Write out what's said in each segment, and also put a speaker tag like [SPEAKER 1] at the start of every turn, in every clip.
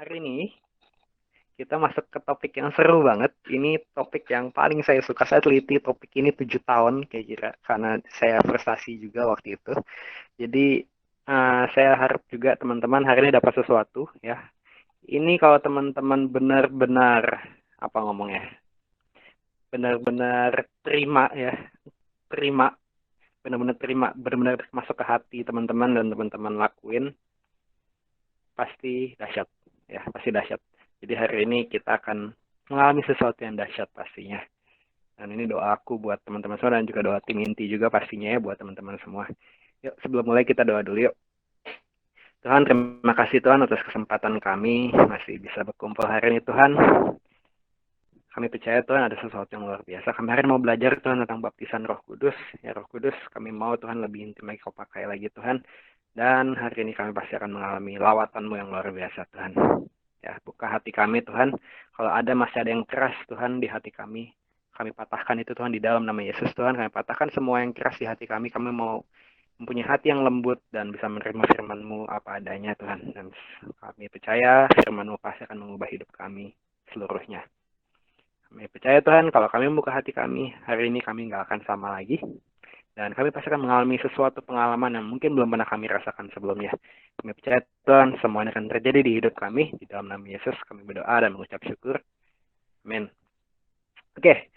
[SPEAKER 1] Hari ini kita masuk ke topik yang seru banget. Ini topik yang paling saya suka. Saya teliti topik ini 7 tahun kayak kira karena saya frustasi juga waktu itu. Jadi saya harap juga teman-teman hari ini dapat sesuatu ya. Ini kalau teman-teman benar-benar apa ngomongnya, benar-benar terima ya, terima, benar-benar terima, benar-benar masuk ke hati teman-teman dan teman-teman lakuin, pasti dahsyat ya, pasti dahsyat. Jadi hari ini kita akan mengalami sesuatu yang dahsyat pastinya. Dan ini doa aku buat teman-teman semua dan juga doa tim inti juga pastinya ya buat teman-teman semua. Yuk sebelum mulai kita doa dulu yuk. Tuhan, terima kasih Tuhan atas kesempatan kami masih bisa berkumpul hari ini Tuhan. Kami percaya Tuhan ada sesuatu yang luar biasa. Kami hari ini mau belajar Tuhan tentang baptisan Roh Kudus. Ya Roh Kudus, kami mau Tuhan lebih intim lagi kau pakai lagi Tuhan. Dan hari ini kami pasti akan mengalami lawatan-Mu yang luar biasa Tuhan. Ya, buka hati kami Tuhan. Kalau ada masih ada yang keras Tuhan di hati kami patahkan itu Tuhan di dalam nama Yesus Tuhan. Kami patahkan semua yang keras di hati kami. Kami mau mempunyai hati yang lembut dan bisa menerima firman-Mu apa adanya Tuhan. Dan kami percaya firman-Mu pasti akan mengubah hidup kami seluruhnya. Kami percaya Tuhan kalau kami membuka hati kami, hari ini kami nggak akan sama lagi. Dan kami pasti akan mengalami sesuatu pengalaman yang mungkin belum pernah kami rasakan sebelumnya. Kami percaya Tuhan semuanya akan terjadi di hidup kami. Di dalam nama Yesus kami berdoa dan mengucap syukur. Amin. Oke,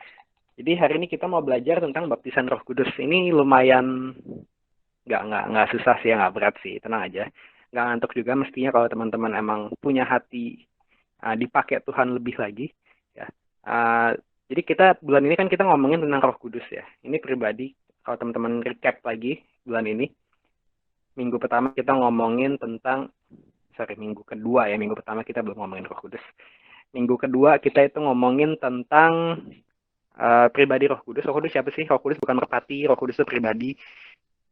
[SPEAKER 1] jadi hari ini kita mau belajar tentang baptisan Roh Kudus. Ini lumayan nggak susah sih, nggak berat sih, tenang aja. Nggak ngantuk juga mestinya kalau teman-teman emang punya hati dipakai Tuhan lebih lagi. Ya. Uh, jadi kita bulan ini kan kita ngomongin tentang Roh Kudus ya. Ini pribadi, kalau teman-teman recap lagi bulan ini, minggu pertama kita ngomongin tentang, minggu kedua ya, minggu pertama kita belum ngomongin Roh Kudus. Minggu kedua kita itu ngomongin tentang pribadi Roh Kudus. Roh Kudus siapa sih? Roh Kudus bukan merpati, Roh Kudus itu pribadi.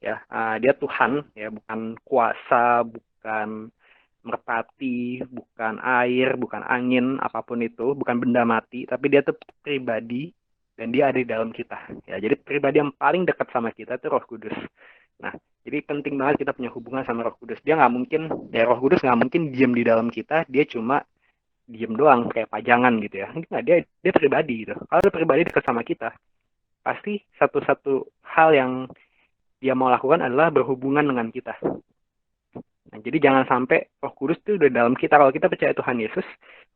[SPEAKER 1] Ya, dia Tuhan, ya bukan kuasa, bukan merpati, bukan air, bukan angin, apapun itu, bukan benda mati, tapi dia tuh pribadi dan dia ada di dalam kita. Ya, jadi pribadi yang paling dekat sama kita itu Roh Kudus. Nah, jadi penting banget kita punya hubungan sama Roh Kudus. Dia nggak mungkin, ya Roh Kudus nggak mungkin diam di dalam kita, dia cuma diem doang kayak pajangan gitu ya. Nggak, dia pribadi gitu. Kalau dia pribadi dekat sama kita, pasti satu-satu hal yang dia mau lakukan adalah berhubungan dengan kita. Nah, jadi jangan sampai Roh Kudus itu udah dalam kita. Kalau kita percaya Tuhan Yesus,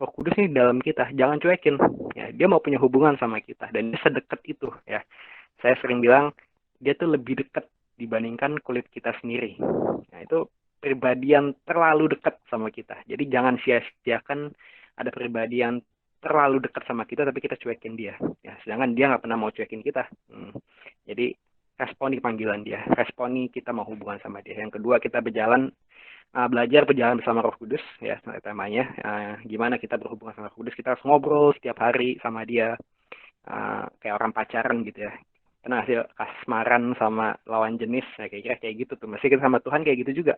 [SPEAKER 1] Roh Kudus ini dalam kita. Jangan cuekin. Ya, dia mau punya hubungan sama kita dan dia sedekat itu. Ya, saya sering bilang dia tuh lebih dekat dibandingkan kulit kita sendiri. Nah, itu pribadi yang terlalu dekat sama kita. Jadi jangan sia-siakan ada pribadi yang terlalu dekat sama kita tapi kita cuekin dia. Ya, sedangkan dia nggak pernah mau cuekin kita. Jadi responi panggilan dia, responi kita mau hubungan sama dia. Yang kedua kita belajar berjalan bersama Roh Kudus ya temanya. Gimana kita berhubungan sama Roh Kudus, kita harus ngobrol setiap hari sama dia, kayak orang pacaran gitu ya. Karena hasil kasmaran sama lawan jenis ya, kira-kira kayak gitu tuh. Mesti kita sama Tuhan kayak gitu juga.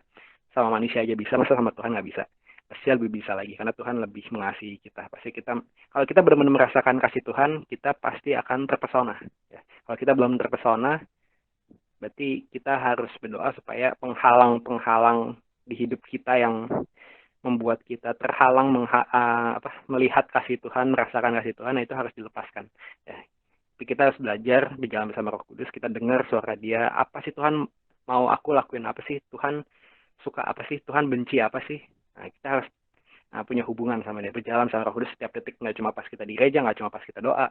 [SPEAKER 1] Sama manusia aja bisa, masa sama Tuhan nggak bisa? Pasti lebih bisa lagi karena Tuhan lebih mengasihi kita. Pasti kita, kalau kita benar-benar merasakan kasih Tuhan, kita pasti akan terpesona ya. Kalau kita belum terpesona, berarti kita harus berdoa supaya penghalang-penghalang di hidup kita yang membuat kita terhalang melihat kasih Tuhan, merasakan kasih Tuhan, nah itu harus dilepaskan. Ya. Tapi kita harus belajar berjalan bersama Roh Kudus, kita dengar suara dia, apa sih Tuhan mau aku lakuin, apa sih Tuhan suka, apa sih Tuhan benci, apa sih. Nah, kita harus punya hubungan sama dia, berjalan sama Roh Kudus setiap detik, nggak cuma pas kita di gereja, nggak cuma pas kita doa,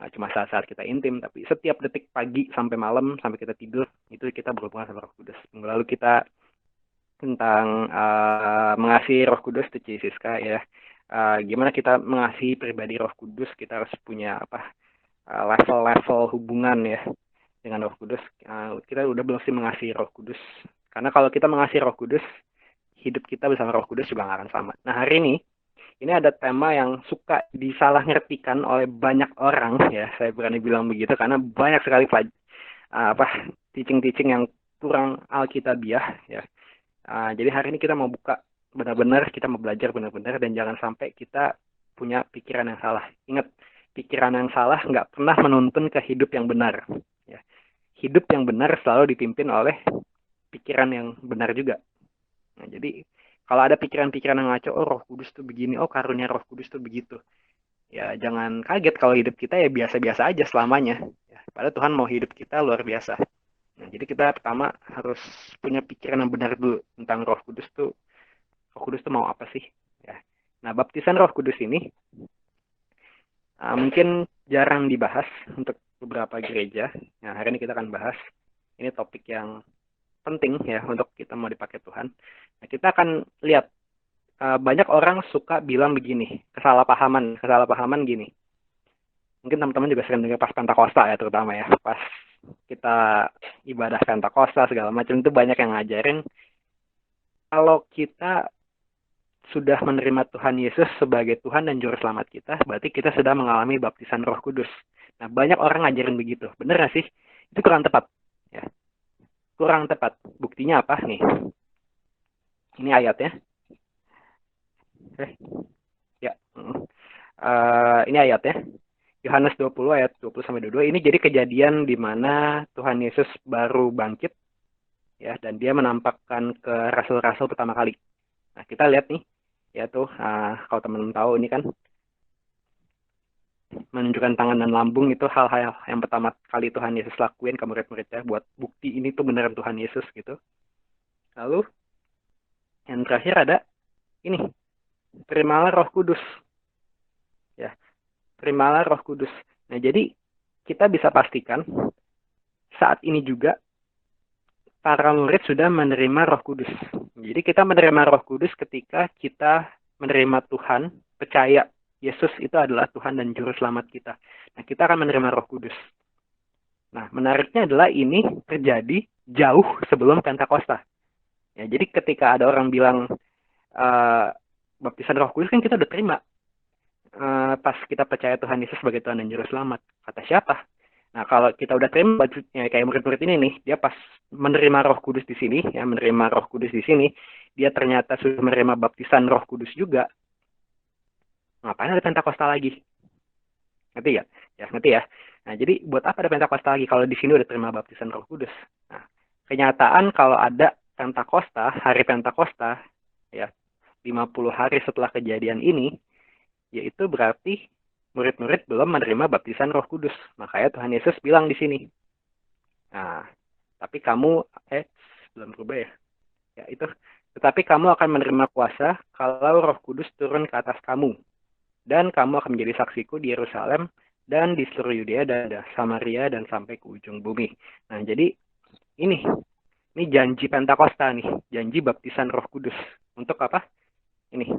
[SPEAKER 1] nggak cuma saat-saat kita intim, tapi setiap detik pagi sampai malam, sampai kita tidur, itu kita berhubungan sama Roh Kudus. Lalu kita tentang mengasihi Roh Kudus itu Siska ya. Gimana kita mengasihi pribadi Roh Kudus, kita harus punya level-level hubungan ya dengan Roh Kudus. Kita udah belum sih mengasihi Roh Kudus? Karena kalau kita mengasihi Roh Kudus, hidup kita bersama Roh Kudus juga nggak akan sama. Nah hari ini ada tema yang suka disalah ngertikan oleh banyak orang ya. Saya berani bilang begitu karena banyak sekali teaching-teaching yang kurang alkitabiah ya. Jadi hari ini kita mau buka benar-benar, kita mau belajar benar-benar dan jangan sampai kita punya pikiran yang salah. Ingat, pikiran yang salah nggak pernah menuntun ke hidup yang benar. Ya. Hidup yang benar selalu dipimpin oleh pikiran yang benar juga. Nah, jadi Kalau ada pikiran-pikiran yang ngaco, oh Roh Kudus tuh begini, oh karunia Roh Kudus tuh begitu. Ya jangan kaget kalau hidup kita ya biasa-biasa aja selamanya. Ya, padahal Tuhan mau hidup kita luar biasa. Nah, jadi kita pertama harus punya pikiran yang benar dulu tentang Roh Kudus tuh mau apa sih? Ya. Nah, baptisan Roh Kudus ini mungkin jarang dibahas untuk beberapa gereja. Nah, hari ini kita akan bahas. Ini topik yang penting ya untuk kita mau dipakai Tuhan. Nah, kita akan lihat banyak orang suka bilang begini, kesalahpahaman gini. Mungkin teman-teman juga sering dengar pas Pentakosta ya terutama ya, pas kita ibadah Pentakosta segala macam itu banyak yang ngajarin kalau kita sudah menerima Tuhan Yesus sebagai Tuhan dan Juru Selamat kita, berarti kita sudah mengalami baptisan Roh Kudus. Nah, banyak orang ngajarin begitu. Bener nggak sih? Itu kurang tepat. Ya. Kurang tepat. Buktinya apa nih? Ini ayatnya. Ya. Ini ayatnya. Yohanes 20 ayat 20-22. Ini jadi kejadian di mana Tuhan Yesus baru bangkit ya, dan dia menampakkan ke rasul-rasul pertama kali. Nah, kita lihat nih, ya tuh, kalau teman-teman tahu ini kan menunjukkan tangan dan lambung itu hal-hal yang pertama kali Tuhan Yesus lakuin ke murid-muridnya buat bukti ini tuh beneran Tuhan Yesus gitu. Lalu yang terakhir ada ini, terimalah Roh Kudus. Ya, terimalah Roh Kudus. Nah, jadi kita bisa pastikan saat ini juga para murid sudah menerima Roh Kudus. Jadi kita menerima Roh Kudus ketika kita menerima Tuhan, percaya Yesus itu adalah Tuhan dan Juru Selamat kita. Nah, kita akan menerima Roh Kudus. Nah, menariknya adalah ini terjadi jauh sebelum Pentakosta. Ya, jadi ketika ada orang bilang baptisan Roh Kudus kan kita udah terima. Pas kita percaya Tuhan Yesus sebagai Tuhan dan Juru Selamat. Kata siapa? Nah, kalau kita udah terima ya, kayak murid-murid ini nih, dia pas menerima Roh Kudus di sini, ya menerima Roh Kudus di sini, dia ternyata sudah menerima baptisan Roh Kudus juga. Ngapain ada Pentakosta lagi? Ngerti ya? Ya, ngerti ya? Nah, jadi buat apa ada Pentakosta lagi kalau di sini udah terima baptisan Roh Kudus? Nah, kenyataan kalau ada Pentakosta, hari Pentakosta, ya, 50 hari setelah kejadian ini, yaitu berarti murid-murid belum menerima baptisan Roh Kudus. Makanya Tuhan Yesus bilang di sini. Nah, tapi kamu belum berubah ya? Ya, itu. Tetapi kamu akan menerima kuasa kalau Roh Kudus turun ke atas kamu. Dan kamu akan menjadi saksiku di Yerusalem dan di seluruh Yudea dan Samaria dan sampai ke ujung bumi. Nah, jadi ini janji Pentakosta nih, janji baptisan Roh Kudus. Untuk apa? Ini,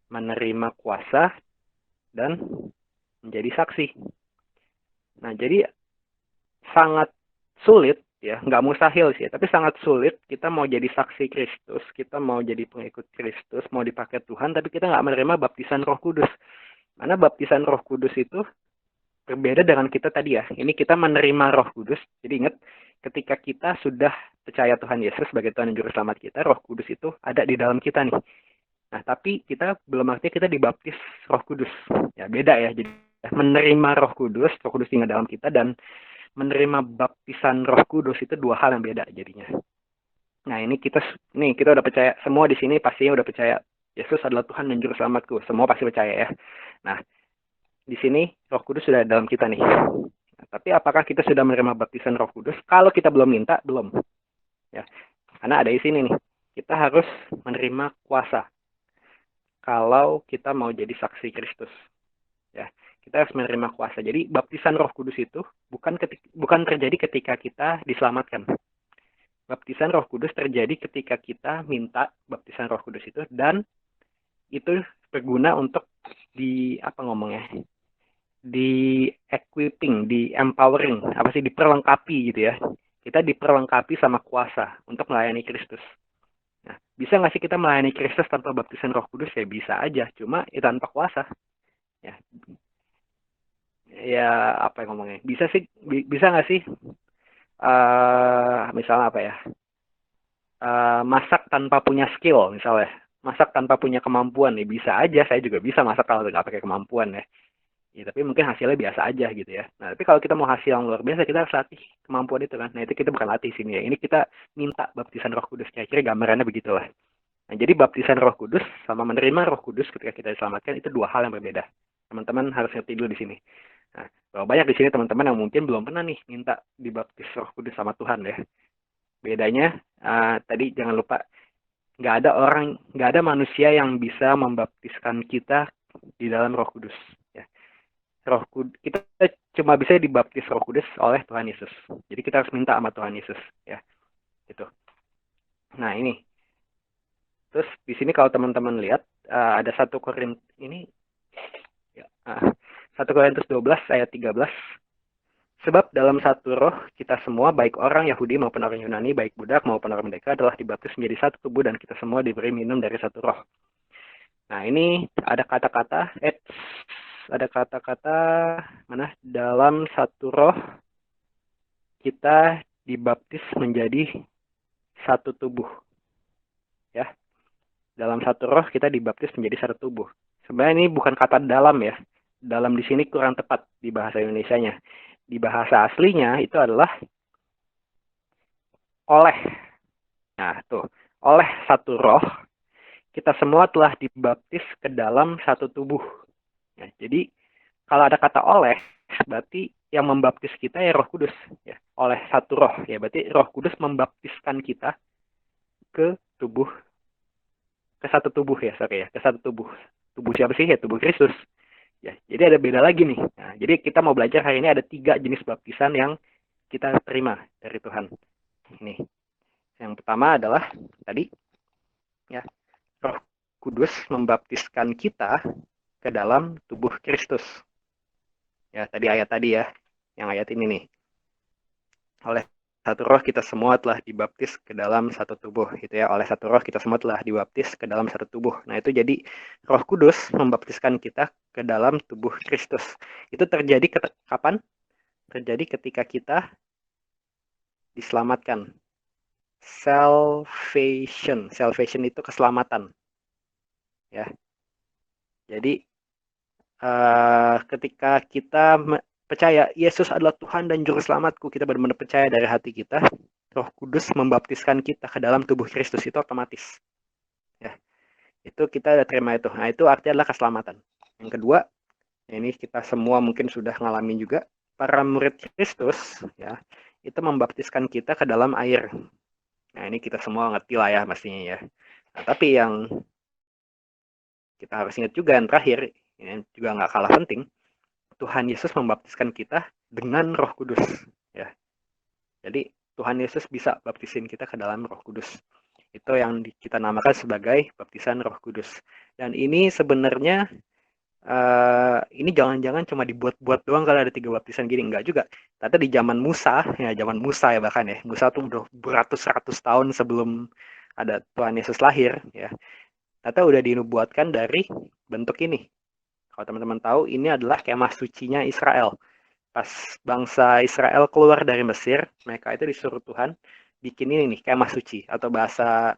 [SPEAKER 1] menerima kuasa dan menjadi saksi. Nah, jadi sangat sulit, ya, nggak mustahil sih, tapi sangat sulit kita mau jadi saksi Kristus, kita mau jadi pengikut Kristus, mau dipakai Tuhan, tapi kita nggak menerima baptisan Roh Kudus. Mana baptisan Roh Kudus itu berbeda dengan kita tadi ya. Ini kita menerima Roh Kudus. Jadi ingat, ketika kita sudah percaya Tuhan Yesus sebagai Tuhan dan Juru Selamat kita, Roh Kudus itu ada di dalam kita nih. Nah, tapi kita belum artinya kita dibaptis Roh Kudus. Ya, beda ya. Jadi menerima Roh Kudus tinggal dalam kita, dan menerima baptisan Roh Kudus itu dua hal yang beda jadinya. Nah, ini kita udah percaya, semua di sini pastinya udah percaya Yesus adalah Tuhan dan Juru Selamatku. Semua pasti percaya ya. Nah, di sini Roh Kudus sudah dalam kita nih. Nah, tapi apakah kita sudah menerima baptisan Roh Kudus? Kalau kita belum minta, belum. Ya, karena ada di sini nih. Kita harus menerima kuasa kalau kita mau jadi saksi Kristus. Ya, kita harus menerima kuasa. Jadi baptisan Roh Kudus itu bukan terjadi ketika kita diselamatkan. Baptisan Roh Kudus terjadi ketika kita minta baptisan Roh Kudus itu, dan itu berguna untuk di equipping, di empowering, diperlengkapi gitu ya. Kita diperlengkapi sama kuasa untuk melayani Kristus. Nah, bisa nggak sih kita melayani Kristus tanpa baptisan Roh Kudus? Ya bisa aja, cuma itu tanpa kuasa. Ya bisa sih, bisa nggak sih misalnya masak tanpa punya skill, misalnya masak tanpa punya kemampuan. Ya bisa aja, saya juga bisa masak kalau nggak pakai kemampuan ya. Ya, tapi mungkin hasilnya biasa aja gitu ya. Nah, tapi kalau kita mau hasil yang luar biasa, kita harus latih kemampuan itu kan. Nah, itu kita bukan latih sini ya. Ini kita minta baptisan Roh Kudus. Kira-kira gambarannya begitulah. Nah, jadi baptisan Roh Kudus sama menerima Roh Kudus ketika kita diselamatkan itu dua hal yang berbeda. Teman-teman harus ngerti dulu di sini. Nah, bahwa banyak di sini teman-teman yang mungkin belum pernah nih minta dibaptis Roh Kudus sama Tuhan ya. Bedanya tadi jangan lupa nggak ada manusia yang bisa membaptiskan kita di dalam Roh Kudus. Ya. Roh Kudus kita cuma bisa dibaptis Roh Kudus oleh Tuhan Yesus. Jadi kita harus minta sama Tuhan Yesus ya. Gitu. Nah, ini. Terus di sini kalau teman-teman lihat ada 1 Korintus ini ya, 1 Korintus 12 ayat 13. Sebab dalam satu roh kita semua baik orang Yahudi maupun orang Yunani, baik budak maupun orang merdeka adalah dibaptis menjadi satu tubuh dan kita semua diberi minum dari satu roh. Nah, ini ada kata-kata mana dalam satu roh kita dibaptis menjadi satu tubuh. Ya. Dalam satu roh kita dibaptis menjadi satu tubuh. Sebenarnya ini bukan kata dalam ya. Dalam di sini kurang tepat di bahasa Indonesianya. Di bahasa aslinya itu adalah oleh. Nah, tuh. Oleh satu roh kita semua telah dibaptis ke dalam satu tubuh. Nah, jadi kalau ada kata oleh, berarti yang membaptis kita ya Roh Kudus, ya. Oleh satu roh, ya. Berarti Roh Kudus membaptiskan kita ke tubuh, ke satu tubuh ya, sorry ya, ke satu tubuh. Tubuh siapa sih? Ya tubuh Kristus. Ya, jadi ada beda lagi nih. Nah, jadi kita mau belajar hari ini ada 3 jenis baptisan yang kita terima dari Tuhan. Ini. Yang pertama adalah tadi ya, Roh Kudus membaptiskan kita ke dalam tubuh Kristus. Ya, tadi ya. Yang ayat ini nih. Oleh satu roh kita semua telah dibaptis ke dalam satu tubuh gitu ya. Oleh satu roh kita semua telah dibaptis ke dalam satu tubuh. Nah, itu jadi Roh Kudus membaptiskan kita ke dalam tubuh Kristus. Itu terjadi kapan? Terjadi ketika kita diselamatkan. Salvation itu keselamatan. Ya. Jadi ketika kita percaya Yesus adalah Tuhan dan Juru Selamatku, kita benar-benar percaya dari hati kita, Roh Kudus membaptiskan kita ke dalam tubuh Kristus, itu otomatis. Ya. Itu kita ada terima itu. Nah, itu artinya adalah keselamatan. Yang kedua, ini kita semua mungkin sudah ngalamin juga, para murid Kristus ya, itu membaptiskan kita ke dalam air. Nah, ini kita semua ngerti lah ya pastinya ya. Nah, tapi yang kita harus ingat juga yang terakhir, ini juga nggak kalah penting, Tuhan Yesus membaptiskan kita dengan Roh Kudus. Ya. Jadi Tuhan Yesus bisa baptisin kita ke dalam Roh Kudus. Itu yang kita namakan sebagai baptisan Roh Kudus. Dan ini sebenarnya ini jangan-jangan cuma dibuat-buat doang kalau ada 3 baptisan gini, enggak juga. Ternyata di zaman Musa ya bahkan ya. Musa tuh udah beratus-ratus tahun sebelum ada Tuhan Yesus lahir ya. Ternyata udah dinubuatkan dari bentuk ini. Kalau teman-teman tahu, ini adalah kemah sucinya Israel. Pas bangsa Israel keluar dari Mesir, mereka itu disuruh Tuhan bikin ini nih, kemah suci. Atau bahasa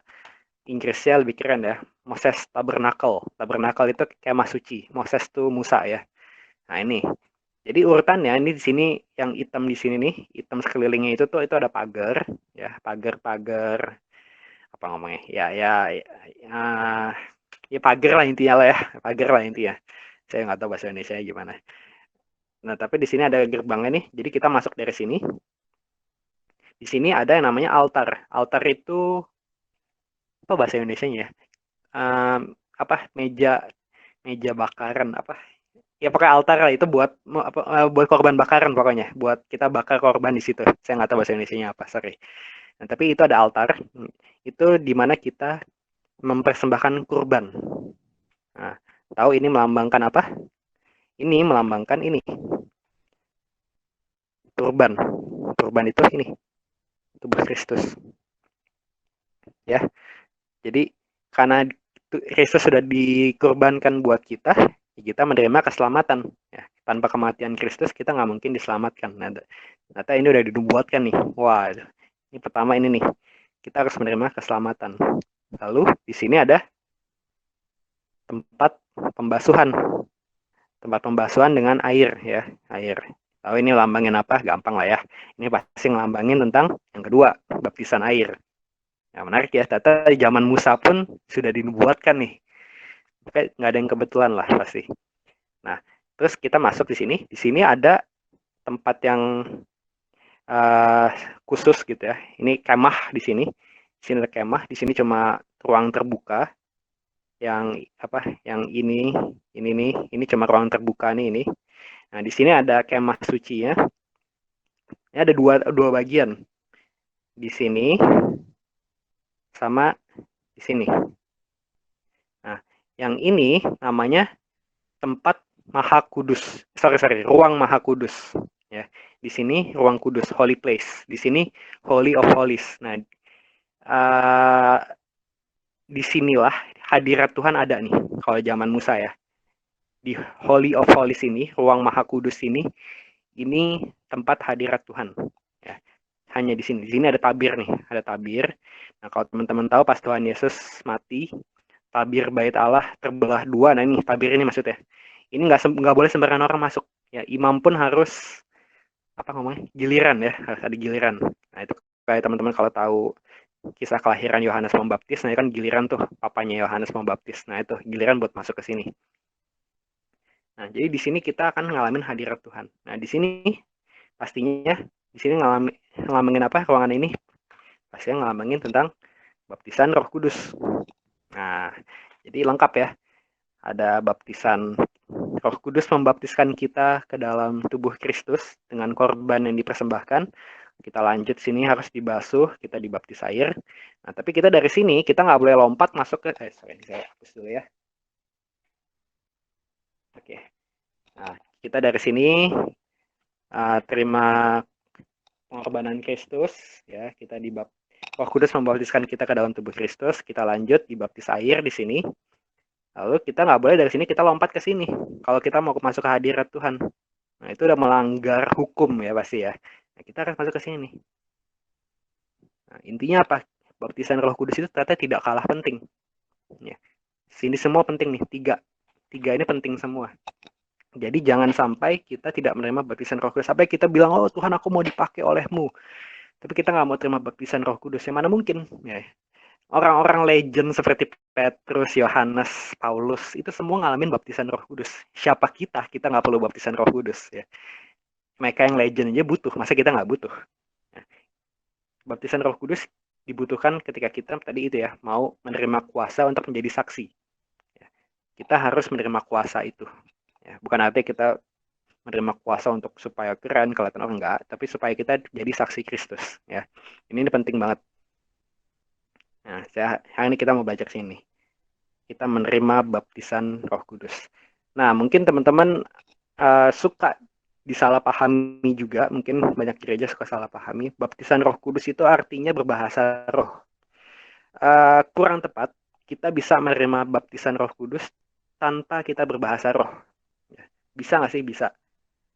[SPEAKER 1] Inggrisnya lebih keren ya, Moses Tabernacle. Tabernacle itu kemah suci. Moses itu Musa ya. Nah, ini. Jadi urutannya ini di sini yang hitam di sini nih, hitam sekelilingnya itu ada pagar ya, pagar apa ngomongnya? Ya pagar lah intinya lah ya, pagar lah intinya. Saya nggak tahu bahasa Indonesia gimana. Nah, tapi di sini ada gerbangnya nih. Jadi kita masuk dari sini. Di sini ada yang namanya altar. Altar itu apa bahasa Indonesianya ya? Apa meja bakaran apa? Ya pakai altar lah itu buat buat korban bakaran pokoknya. Buat kita bakar korban di situ. Saya nggak tahu bahasa Indonesianya apa, sorry. Nah, tapi itu ada altar. Itu di mana kita mempersembahkan kurban. Nah, tahu ini melambangkan apa? Ini melambangkan ini. Kurban. Kurban itu ini. Tubuh Kristus. Ya. Jadi karena Kristus sudah dikorbankan buat kita, kita menerima keselamatan. Ya, tanpa kematian Kristus kita nggak mungkin diselamatkan. Nah, ternyata ini udah dinubuatkan nih. Wah, ini pertama ini nih. Kita harus menerima keselamatan. Lalu di sini ada tempat pembasuhan. Tempat pembasuhan dengan air ya, air. Tahu ini lambangin apa? Gampang lah ya. Ini pasti ngelambangin tentang yang kedua, baptisan air. Nah, menarik ya, ternyata di zaman Musa pun sudah dinubuatkan nih. Oke, nggak ada yang kebetulan lah pasti. Nah, terus kita masuk di sini. Di sini ada tempat yang uh, khusus gitu ya. Ini kemah di sini. Di sini ada kemah. Di sini cuma ruang terbuka. Yang apa? Yang ini nih. Ini cuma ruang terbuka nih ini. Nah, di sini ada kemah sucinya. Ini ada dua bagian. Di sini sama di sini. Nah, yang ini namanya tempat Maha Kudus. Sorry, ruang Maha Kudus. Ya, di sini ruang kudus, holy place. Di sini holy of holies. Nah, uh, di sinilah hadirat Tuhan ada nih. Kalau zaman Musa ya, di holy of holies ini, ruang Maha Kudus ini tempat hadirat Tuhan. Ya, hanya di sini. Di sini ada tabir nih, ada tabir. Nah, kalau teman-teman tahu pas Tuhan Yesus mati, tabir bait Allah terbelah dua. Nah, ini tabir ini maksudnya. Ini nggak boleh sembarangan orang masuk. Ya, imam pun harus apa ngomongnya, giliran ya, harus ada giliran. Nah, itu kayak teman-teman kalau tahu kisah kelahiran Yohanes Pembaptis, nah kan giliran tuh papanya Yohanes Pembaptis. Nah, itu giliran buat masuk ke sini. Nah, jadi di sini kita akan ngalamin hadirat Tuhan. Nah, di sini pastinya di sini ngalamin apa ruangan ini? Pastinya ngalamin tentang baptisan Roh Kudus. Nah, jadi lengkap ya. Ada baptisan Roh Kudus membaptiskan kita ke dalam tubuh Kristus dengan korban yang dipersembahkan. Kita lanjut sini harus dibasuh, kita dibaptis air. Nah, tapi kita dari sini kita nggak boleh lompat masuk ke sorry, saya hapus dulu ya. Oke. Nah, kita dari sini terima pengorbanan Kristus ya, kita Roh Kudus membaptiskan kita ke dalam tubuh Kristus, kita lanjut dibaptis air di sini. Lalu kita nggak boleh dari sini kita lompat ke sini. Kalau kita mau masuk ke hadirat Tuhan. Nah, itu udah melanggar hukum ya pasti ya. Nah, kita harus masuk ke sini. Nah, intinya apa? Baptisan Roh Kudus itu ternyata tidak kalah penting. Ya. Sini semua penting nih, tiga ini penting semua. Jadi jangan sampai kita tidak menerima baptisan Roh Kudus. Sampai kita bilang, oh Tuhan aku mau dipakai olehmu. Tapi kita nggak mau terima baptisan Roh Kudus. Yang mana mungkin? Ya. Orang-orang legend seperti Petrus, Yohanes, Paulus, itu semua ngalamin baptisan Roh Kudus. Siapa kita? Kita nggak perlu baptisan Roh Kudus. Ya. Mereka yang legend aja butuh, masa kita nggak butuh? Nah, baptisan Roh Kudus dibutuhkan ketika kita tadi itu ya, mau menerima kuasa untuk menjadi saksi. Ya. Kita harus menerima kuasa itu. Ya. Bukan artinya kita menerima kuasa untuk supaya keren, kelihatan orang enggak, tapi supaya kita jadi saksi Kristus. Ya. Ini penting banget. Nah, hari ini kita mau baca sini. Kita menerima baptisan Roh Kudus. Nah, mungkin teman-teman suka disalahpahami juga, mungkin banyak gereja suka salah pahami. Baptisan Roh Kudus itu artinya berbahasa roh. Kurang tepat, kita bisa menerima baptisan Roh Kudus tanpa kita berbahasa roh. Bisa nggak sih? Bisa.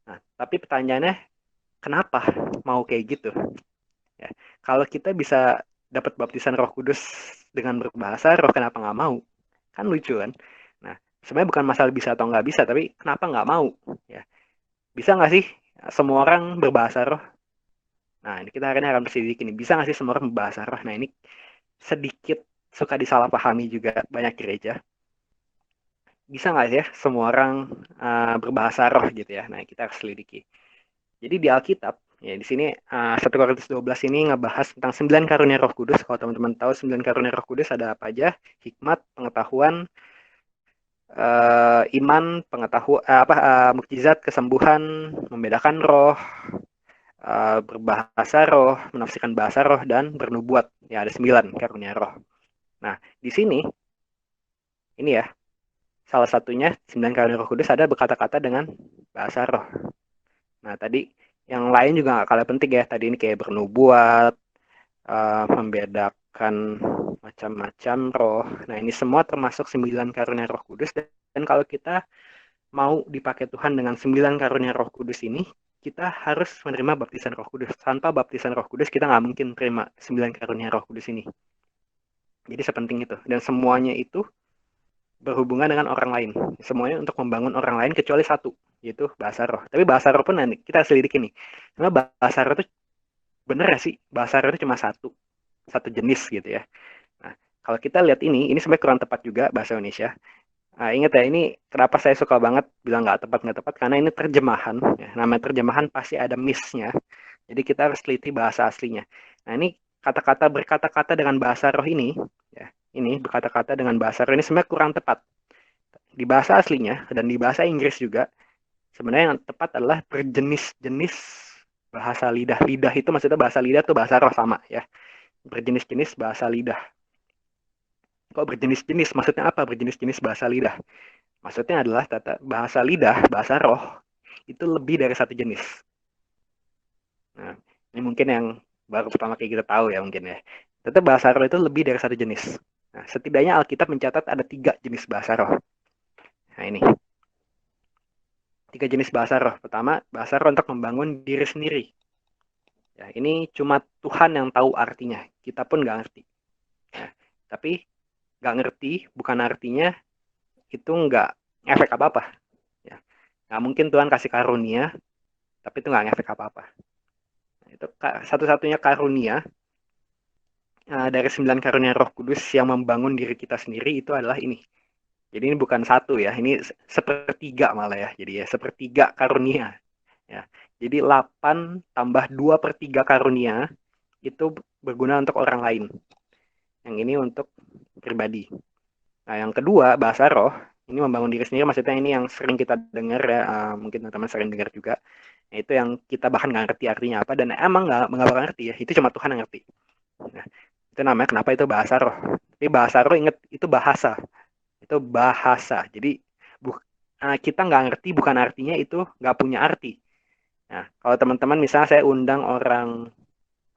[SPEAKER 1] Nah, tapi pertanyaannya, kenapa mau kayak gitu? Ya, kalau kita bisa dapat baptisan Roh Kudus dengan berbahasa roh, kenapa nggak mau? Kan lucu kan? Nah, sebenarnya bukan masalah bisa atau nggak bisa, tapi kenapa nggak mau? Ya, bisa nggak sih semua orang berbahasa roh? Nah, ini kita hari ini akan bersedikit ini. Bisa nggak sih semua orang berbahasa roh? Nah, ini sedikit suka disalahpahami juga banyak gereja. Bisa nggak sih ya semua orang berbahasa roh gitu ya? Nah, kita harus selidiki. Jadi di Alkitab, ya di sini 1 Korintus 12 ini ngebahas tentang 9 karunia Roh Kudus. Kalau teman-teman tahu 9 karunia Roh Kudus ada apa aja? Hikmat, pengetahuan, iman, pengetahuan, mukjizat, kesembuhan, membedakan roh, berbahasa roh, menafsirkan bahasa roh, dan bernubuat. Ya ada 9 karunia roh. Nah di sini ini ya salah satunya 9 karunia Roh Kudus ada berkata-kata dengan bahasa roh. Nah tadi yang lain juga nggak kalah penting ya. Tadi ini kayak bernubuat, membedakan macam-macam roh. Nah ini semua termasuk 9 karunia Roh Kudus. Dan kalau kita mau dipakai Tuhan dengan 9 karunia Roh Kudus ini, kita harus menerima baptisan Roh Kudus. Tanpa baptisan Roh Kudus kita nggak mungkin terima 9 karunia Roh Kudus ini. Jadi sepenting itu. Dan semuanya itu berhubungan dengan orang lain. Semuanya untuk membangun orang lain kecuali satu, yaitu bahasa roh. Tapi bahasa roh pun nanti kita selidiki nih. Karena bahasa roh itu bener gak sih? Bahasa roh itu cuma satu. satu jenis gitu ya. Nah, kalau kita lihat ini sebenarnya kurang tepat juga bahasa Indonesia. Nah, ingat ya, ini kenapa saya suka banget bilang nggak tepat, karena ini terjemahan. Ya. Namanya terjemahan pasti ada miss-nya. Jadi kita harus teliti bahasa aslinya. Nah, ini berkata-kata dengan bahasa roh ini, ya, ini berkata-kata dengan bahasa roh ini sebenarnya kurang tepat. Di bahasa aslinya dan di bahasa Inggris juga, sebenarnya yang tepat adalah berjenis-jenis bahasa lidah. Lidah itu maksudnya bahasa lidah tuh bahasa roh sama ya. Berjenis-jenis bahasa lidah. Kok berjenis-jenis? Maksudnya apa berjenis-jenis bahasa lidah? Maksudnya adalah bahasa lidah, bahasa roh, itu lebih dari satu jenis. Nah, ini mungkin yang baru pertama kali kita tahu ya mungkin ya. Tetap bahasa roh itu lebih dari satu jenis. Nah, setidaknya Alkitab mencatat ada 3 jenis bahasa roh. Nah ini, 3 jenis bahasa roh. Pertama, bahasa roh untuk membangun diri sendiri. Ya, ini cuma Tuhan yang tahu artinya. Kita pun nggak ngerti. Ya, tapi nggak ngerti bukan artinya itu nggak efek apa-apa. Ya, nggak mungkin Tuhan kasih karunia, tapi itu nggak efek apa-apa. Nah, itu satu-satunya karunia dari 9 karunia Roh Kudus yang membangun diri kita sendiri itu adalah ini. Jadi ini bukan satu ya, ini sepertiga malah ya. Jadi ya sepertiga karunia. Ya. Jadi 8 tambah 2/3 karunia itu berguna untuk orang lain. Yang ini untuk pribadi. Nah, yang kedua, bahasa roh, ini membangun diri sendiri, maksudnya ini yang sering kita dengar ya, mungkin teman-teman sering dengar juga. Nah, itu yang kita bahkan nggak ngerti artinya apa, dan emang nggak bakal ngerti ya, itu cuma Tuhan yang ngerti. Nah, itu namanya kenapa itu bahasa roh. Tapi bahasa roh, ingat, itu bahasa. Itu bahasa. Jadi, kita nggak ngerti bukan artinya itu nggak punya arti. Nah, kalau teman-teman misalnya saya undang orang,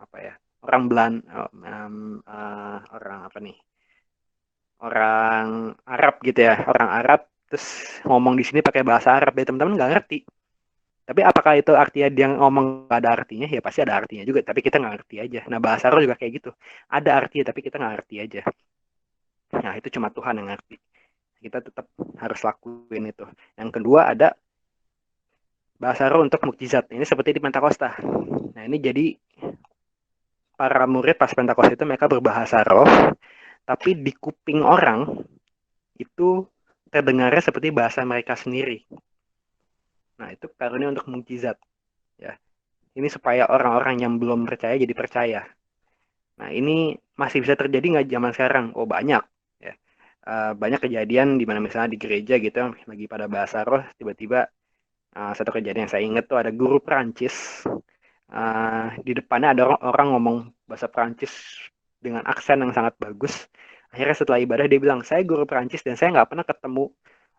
[SPEAKER 1] apa ya, orang Belanda, orang apa nih, orang Arab gitu ya, orang Arab terus ngomong di sini pakai bahasa Arab ya teman-teman nggak ngerti. Tapi apakah itu artinya dia ngomong nggak ada artinya? Ya pasti ada artinya juga, tapi kita nggak ngerti aja. Nah bahasa roh juga kayak gitu, ada artinya tapi kita nggak ngerti aja. Nah itu cuma Tuhan yang ngerti. Kita tetap harus lakuin itu. Yang kedua ada bahasa roh untuk mukjizat. Ini seperti di Pentakosta. Nah ini jadi para murid pas Pentakosta itu mereka berbahasa roh, tapi di kuping orang itu terdengarnya seperti bahasa mereka sendiri. Nah, itu karunia untuk mukjizat. Ya. Ini supaya orang-orang yang belum percaya jadi percaya. Nah, ini masih bisa terjadi nggak zaman sekarang? Oh, banyak. Ya. Banyak kejadian di mana misalnya di gereja gitu, lagi pada bahasa roh, tiba-tiba satu kejadian yang saya ingat tuh ada guru Perancis. Di depannya ada orang ngomong bahasa Perancis dengan aksen yang sangat bagus. Akhirnya setelah ibadah dia bilang, saya guru Perancis dan saya nggak pernah ketemu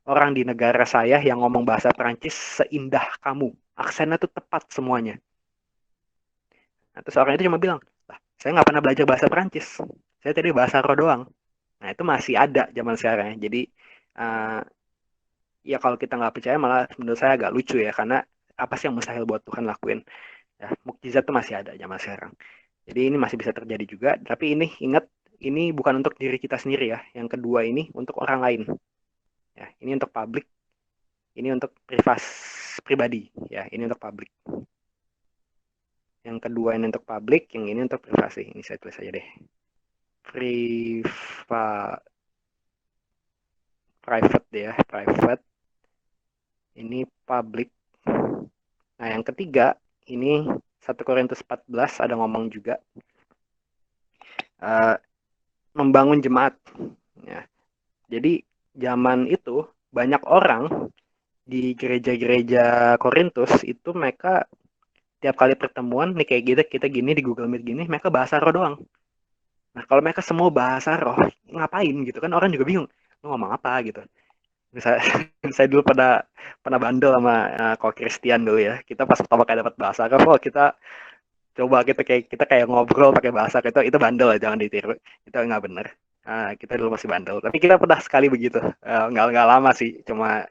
[SPEAKER 1] orang di negara saya yang ngomong bahasa Perancis seindah kamu. Aksennya tuh tepat semuanya. Nah, terus orang itu cuma bilang, lah, saya nggak pernah belajar bahasa Perancis. Saya tadi bahasa roh doang. Nah, itu masih ada zaman sekarang ya. Jadi, uh, ya kalau kita nggak percaya malah menurut saya agak lucu ya. Karena apa sih yang mustahil buat Tuhan lakuin? Ya, mukjizat tuh masih ada zaman sekarang. Jadi ini masih bisa terjadi juga. Tapi ini ingat, ini bukan untuk diri kita sendiri ya. Yang kedua ini untuk orang lain. Ya, ini untuk publik. Ini untuk pribadi. Ya, ini untuk publik. Yang kedua ini untuk publik, yang ini untuk privasi. Ini saya tulis aja deh. Private ya, private. Ini public. Nah, yang ketiga, ini 1 Korintus 14 ada ngomong juga. Membangun jemaat. Ya. Jadi, zaman itu banyak orang di gereja-geroh Korintus itu mereka tiap kali pertemuan nih kayak gitu kita gini di Google Meet gini mereka bahasa roh doang. Nah kalau mereka semua bahasa roh ngapain gitu kan orang juga bingung lu ngomong apa gitu. Misalnya saya dulu pernah bandel sama kok Christian dulu ya. Kita pas pertama kali dapat bahasa roh kita coba kita kayak ngobrol pakai bahasa itu bandel ya jangan ditiru. Itu nggak bener. Kita dulu masih bandel. Tapi kita pernah sekali begitu. Nggak lama sih, cuma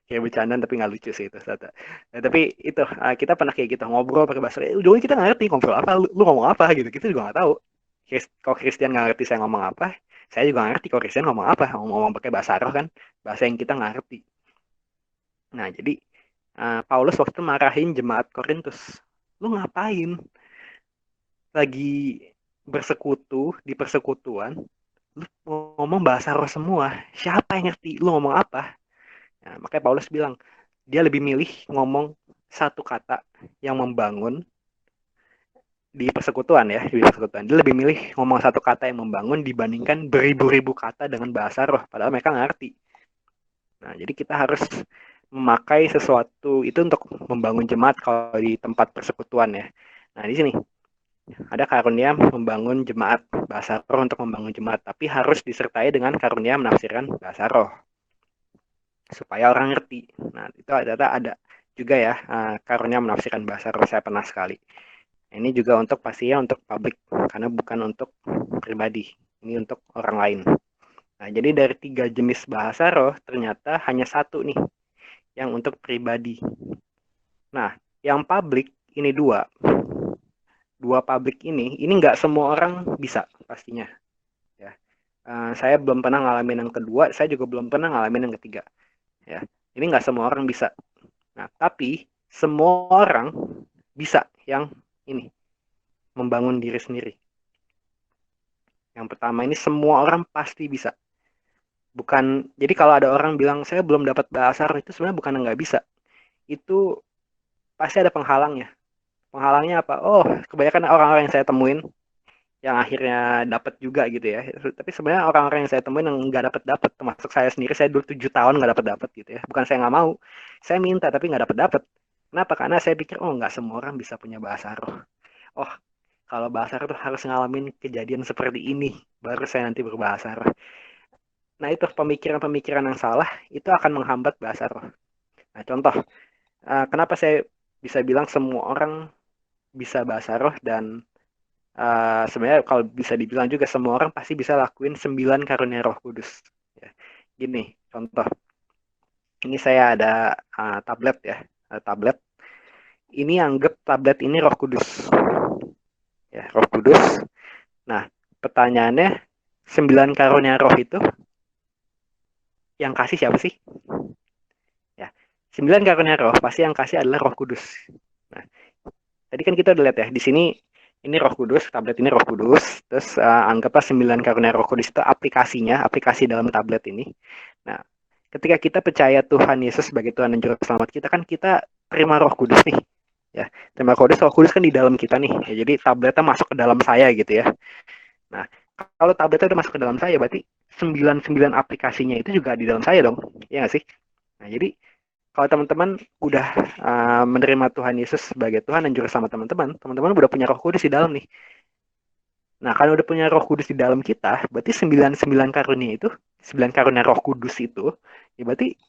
[SPEAKER 1] kayak bercandaan tapi nggak lucu sih itu. Nah, tapi itu kita pernah kayak gitu ngobrol pakai bahasa. Ujungnya kita nggak ngerti ngobrol apa, lu ngomong apa gitu. Kita juga nggak tahu. Kalau Christian nggak ngerti saya ngomong apa, saya juga nggak ngerti kalau Christian ngomong apa. Ngomong pakai bahasa roh kan, bahasa yang kita nggak ngerti. Nah jadi Paulus waktu itu marahin jemaat Korintus. Lu ngapain? Lagi bersekutu di persekutuan, lu ngomong bahasa roh semua. Siapa yang ngerti lu ngomong apa? Nah, makanya Paulus bilang, dia lebih milih ngomong satu kata yang membangun di persekutuan ya, di persekutuan. Dia lebih milih ngomong satu kata yang membangun dibandingkan beribu-ribu kata dengan bahasa roh, padahal mereka ngerti. Nah, jadi kita harus memakai sesuatu itu untuk membangun jemaat kalau di tempat persekutuan ya. Nah, di sini ada karunia membangun jemaat, bahasa roh untuk membangun jemaat, tapi harus disertai dengan karunia menafsirkan bahasa roh supaya orang ngerti. Nah, itu ada juga ya karunia menafsirkan bahasa roh, saya pernah sekali. Ini juga untuk pastinya untuk publik karena bukan untuk pribadi. Ini untuk orang lain. Nah, jadi dari 3 jenis bahasa roh ternyata hanya satu nih yang untuk pribadi. Nah, yang publik ini dua publik ini nggak semua orang bisa pastinya. Ya, saya belum pernah ngalamin yang kedua, saya juga belum pernah ngalamin yang ketiga. Ya, ini nggak semua orang bisa. Nah, tapi semua orang bisa yang ini membangun diri sendiri. Yang pertama ini semua orang pasti bisa. Bukan, jadi kalau ada orang bilang saya belum dapat bahasa roh itu sebenarnya bukan nggak bisa. Itu pasti ada penghalangnya. Penghalangnya apa? Oh, kebanyakan orang-orang yang saya temuin yang akhirnya dapat juga gitu ya. Tapi sebenarnya orang-orang yang saya temuin yang nggak dapat, termasuk saya sendiri, saya dulu 7 tahun nggak dapat gitu ya. Bukan saya nggak mau, saya minta tapi nggak dapat. Kenapa? Karena saya pikir oh nggak semua orang bisa punya bahasa roh. Oh, kalau bahasa roh tuh harus ngalamin kejadian seperti ini, baru saya nanti berbahasa roh. Nah itu pemikiran-pemikiran yang salah itu akan menghambat bahasa roh. Nah contoh, kenapa saya bisa bilang semua orang bisa bahasa roh dan sebenarnya kalau bisa dibilang juga semua orang pasti bisa lakuin 9 karunia Roh Kudus. Ya. Gini, contoh. Ini saya ada tablet ya, tablet. Ini anggap tablet ini Roh Kudus, ya Roh Kudus. Nah, pertanyaannya 9 karunia Roh itu yang kasih siapa sih? Ya, 9 karunia Roh pasti yang kasih adalah Roh Kudus. Nah, tadi kan kita udah lihat ya di sini ini Roh Kudus, tablet ini Roh Kudus, terus anggaplah 9 karunia Roh Kudus itu aplikasinya, aplikasi dalam tablet ini. Nah, ketika kita percaya Tuhan Yesus sebagai Tuhan dan Juru Selamat kita kan kita terima Roh Kudus nih. Ya, terima Roh Kudus kan di dalam kita nih. Ya, jadi tabletnya masuk ke dalam saya gitu ya. Nah, kalau tabletnya udah masuk ke dalam saya berarti 9 aplikasinya itu juga di dalam saya dong. Iya nggak sih? Nah, jadi kalau teman-teman udah menerima Tuhan Yesus sebagai Tuhan dan Juru Selamat teman-teman, teman-teman udah punya Roh Kudus di dalam nih. Nah, kalau udah punya Roh Kudus di dalam kita, berarti 9 karunia Roh Kudus itu, ya berarti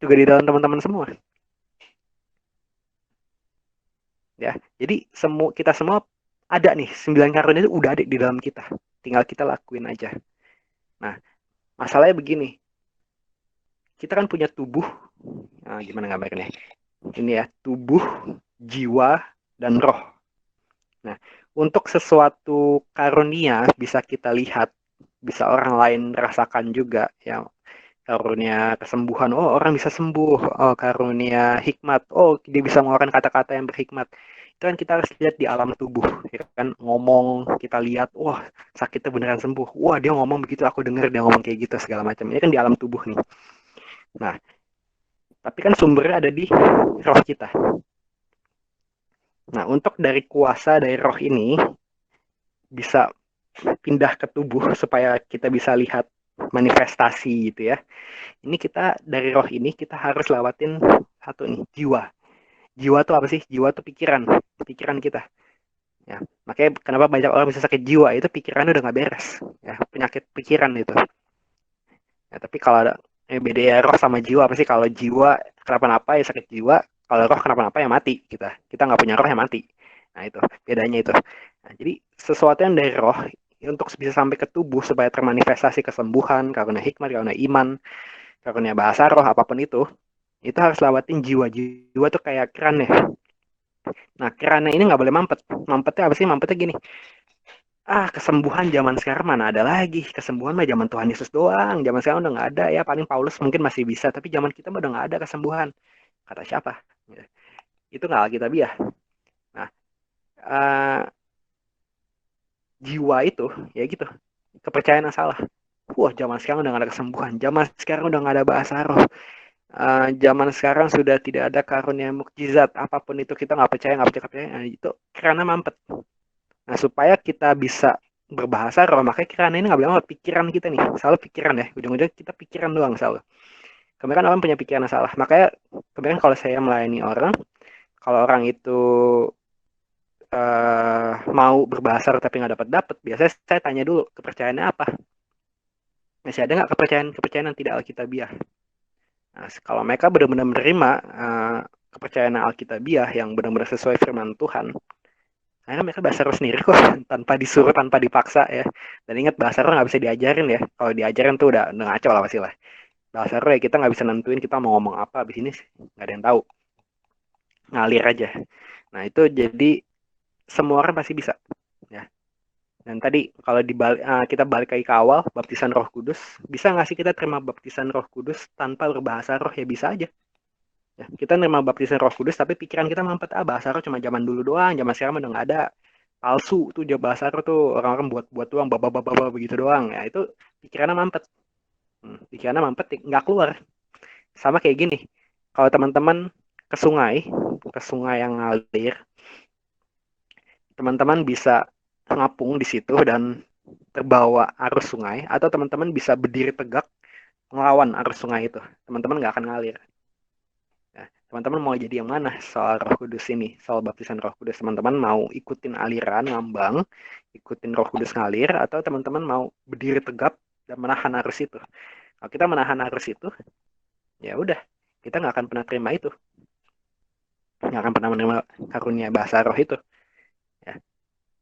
[SPEAKER 1] juga di dalam teman-teman semua. Ya, jadi kita semua ada nih 9 karunia itu udah ada di dalam kita. Tinggal kita lakuin aja. Nah, masalahnya begini, kita kan punya tubuh. Nah, gimana gambarnya? Ini ya, tubuh, jiwa, dan roh. Nah, untuk sesuatu karunia bisa kita lihat, bisa orang lain rasakan juga ya. Karunia kesembuhan, oh orang bisa sembuh. Oh, karunia hikmat, oh dia bisa mengeluarkan kata-kata yang berhikmat. Itu kan kita harus lihat di alam tubuh, ya kan ngomong kita lihat, wah sakitnya beneran sembuh, wah dia ngomong begitu aku dengar dia ngomong kayak gitu segala macam. Ini kan di alam tubuh nih. Nah, tapi kan sumbernya ada di roh kita. Nah, untuk dari kuasa dari roh ini bisa pindah ke tubuh supaya kita bisa lihat manifestasi gitu ya. Ini kita dari roh ini kita harus lewatin satu nih, jiwa. Jiwa tuh apa sih? Jiwa tuh pikiran kita. Ya, makanya kenapa banyak orang bisa sakit jiwa itu pikirannya udah nggak beres. Ya, penyakit pikiran itu. Ya, tapi kalau ada beda ya roh sama jiwa apa sih? Kalau jiwa kenapa-napa ya sakit jiwa. Kalau roh kenapa-napa ya mati kita. Kita nggak punya roh ya mati. Nah itu bedanya itu. Nah, jadi sesuatu yang dari roh untuk bisa sampai ke tubuh supaya termanifestasi kesembuhan, karunia hikmat, karunia iman, karunia bahasa roh apapun itu harus lewatin jiwa. Jiwa tuh kayak keran ya. Nah kerannya ini nggak boleh mampet. Mampetnya apa sih? Mampetnya gini. Kesembuhan zaman sekarang mana ada lagi? Kesembuhan mah zaman Tuhan Yesus doang. Zaman sekarang udah nggak ada ya. Paling Paulus mungkin masih bisa. Tapi zaman kita mah udah nggak ada kesembuhan. Kata siapa? Ya. Itu nggak Alkitabiah. Nah, uh, jiwa itu, ya gitu, kepercayaan yang salah. Wah, zaman sekarang udah gak ada kesembuhan, zaman sekarang udah gak ada bahasa roh. Zaman sekarang sudah tidak ada karunia mukjizat, apapun itu kita nggak percaya. Nah, itu karena mampet. Nah, supaya kita bisa berbahasa roh, makanya karena ini nggak bilang pikiran kita nih, selalu pikiran ya, ujung-ujung kita pikiran doang selalu. Kemarin kan orang punya pikiran yang salah, makanya kemarin kalau saya melayani orang, kalau orang itu mau berbahasa roh tapi nggak dapat dapat, biasanya saya tanya dulu kepercayaannya apa, masih ada nggak kepercayaan yang tidak alkitabiah. Nah, kalau mereka benar-benar menerima kepercayaan alkitabiah yang benar-benar sesuai firman Tuhan, karena mereka bahasa roh sendiri kok, tanpa disuruh, tanpa dipaksa ya. Dan ingat, bahasa roh nggak bisa diajarin ya. Kalau diajarin tuh udah ngaco lah pasti lah. Bahasa roh ya kita nggak bisa nentuin kita mau ngomong apa abis ini, nggak ada yang tahu. Ngalir aja. Nah itu jadi semua orang pasti bisa. Ya. Dan tadi kalau kita balik lagi ke awal, baptisan Roh Kudus, bisa nggak sih kita terima baptisan Roh Kudus tanpa berbahasa roh? Ya bisa aja. Ya, kita nerima baptisan Roh Kudus tapi pikiran kita mampet, bahasa roh cuma zaman dulu doang, zaman sekarang udah nggak ada. Palsu tuh bahasa roh tuh, orang-orang buat doang, baba begitu doang. Ya itu pikirannya mampet. Pikirannya mampet nggak keluar. Sama kayak gini. Kalau teman-teman ke sungai yang ngalir, teman-teman bisa ngapung di situ dan terbawa arus sungai, atau teman-teman bisa berdiri tegak ngelawan arus sungai itu. Teman-teman nggak akan ngalir. Nah, teman-teman mau jadi yang mana soal Roh Kudus ini, soal baptisan Roh Kudus? Teman-teman mau ikutin aliran ngambang, ikutin Roh Kudus ngalir, atau teman-teman mau berdiri tegap dan menahan arus itu? Kalau kita menahan arus itu, ya udah, kita nggak akan pernah terima itu, nggak akan pernah menerima karunia bahasa roh itu. Ya.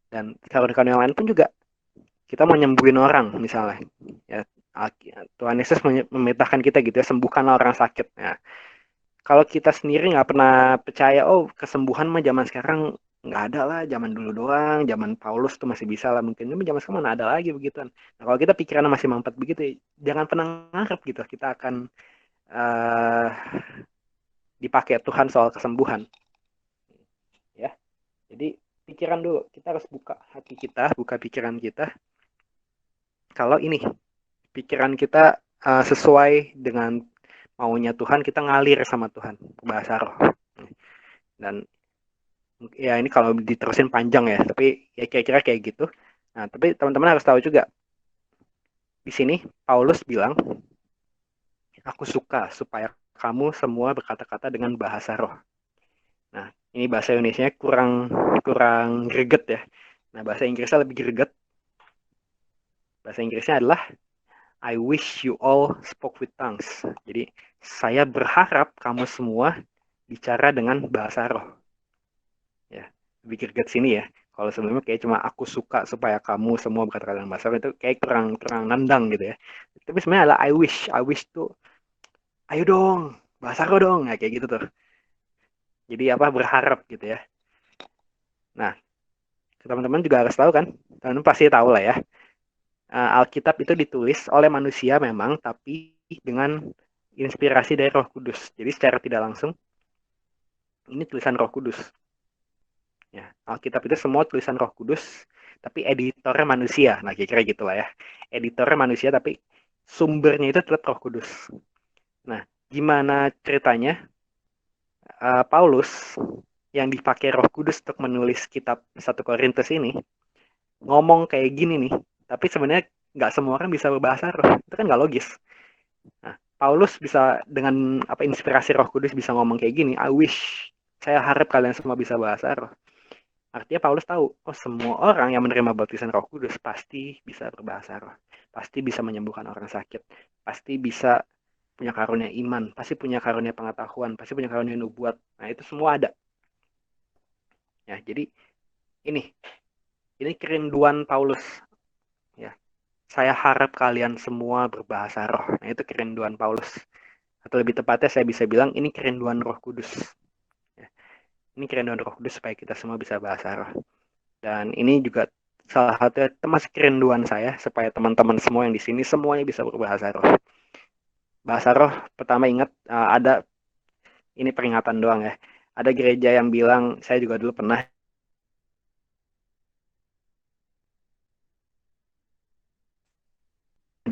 [SPEAKER 1] Dan karunia yang lain pun juga, kita mau nyembuhin orang misalnya, ya Tuhan Yesus memerintahkan kita gitu ya, sembuhkanlah orang sakit. Ya, kalau kita sendiri nggak pernah percaya, oh kesembuhan mah zaman sekarang nggak ada lah, zaman dulu doang, zaman Paulus tuh masih bisa lah mungkin, tapi zaman sekarang mana ada lagi begituan. Nah kalau kita pikirannya masih mampet begitu, ya, jangan pernah ngarep gitu kita akan uh, dipakai Tuhan soal kesembuhan. Ya, jadi pikiran dulu, kita harus buka hati kita, buka pikiran kita. Kalau ini pikiran kita sesuai dengan maunya Tuhan, kita ngalir sama Tuhan, bahasa roh. Dan ya ini kalau diterusin panjang ya, tapi ya kira-kira kayak gitu. Nah, tapi teman-teman harus tahu juga, di sini Paulus bilang, aku suka supaya kamu semua berkata-kata dengan bahasa roh. Nah, ini bahasa Indonesia kurang kurang greget ya. Nah, bahasa Inggrisnya lebih greget. Bahasa Inggrisnya adalah I wish you all spoke with tongues. Jadi, saya berharap kamu semua bicara dengan bahasa roh. Ya, lebih greget sini ya. Kalau sebelumnya kayak cuma aku suka supaya kamu semua berkata-kata dengan bahasa roh, itu kayak kurang kurang nendang gitu ya. Tapi sebenarnya adalah I wish tuh, ayo dong, bahasa roh dong, ya, kayak gitu tuh. Jadi apa, berharap gitu ya. Nah, teman-teman juga harus tahu kan, teman-teman pasti tahu lah ya. Alkitab itu ditulis oleh manusia memang, tapi dengan inspirasi dari Roh Kudus. Jadi secara tidak langsung, ini tulisan Roh Kudus. Ya, Alkitab itu semua tulisan Roh Kudus, tapi editornya manusia. Nah, kira-kira gitulah ya. Editornya manusia, tapi sumbernya itu tetap Roh Kudus. Nah, gimana ceritanya Paulus yang dipakai Roh Kudus untuk menulis kitab 1 Korintus ini ngomong kayak gini nih, tapi sebenarnya nggak semua orang bisa berbahasa roh, itu kan nggak logis. Nah, Paulus bisa dengan inspirasi Roh Kudus bisa ngomong kayak gini, I wish, saya harap kalian semua bisa bahasa roh. Artinya Paulus tahu, oh semua orang yang menerima baptisan Roh Kudus pasti bisa berbahasa roh, pasti bisa menyembuhkan orang sakit, pasti bisa punya karunia iman, pasti punya karunia pengetahuan, pasti punya karunia nubuat. Nah itu semua ada. Ya, jadi ini kerinduan Paulus. Ya, saya harap kalian semua berbahasa roh. Nah itu kerinduan Paulus. Atau lebih tepatnya saya bisa bilang ini kerinduan Roh Kudus. Ya, ini kerinduan Roh Kudus supaya kita semua bisa bahasa roh. Dan ini juga salah satu termasuk kerinduan saya supaya teman-teman semua yang di sini semuanya bisa berbahasa roh. Bahasa roh, pertama ingat ada, ini peringatan doang ya. Ada gereja yang bilang, saya juga dulu pernah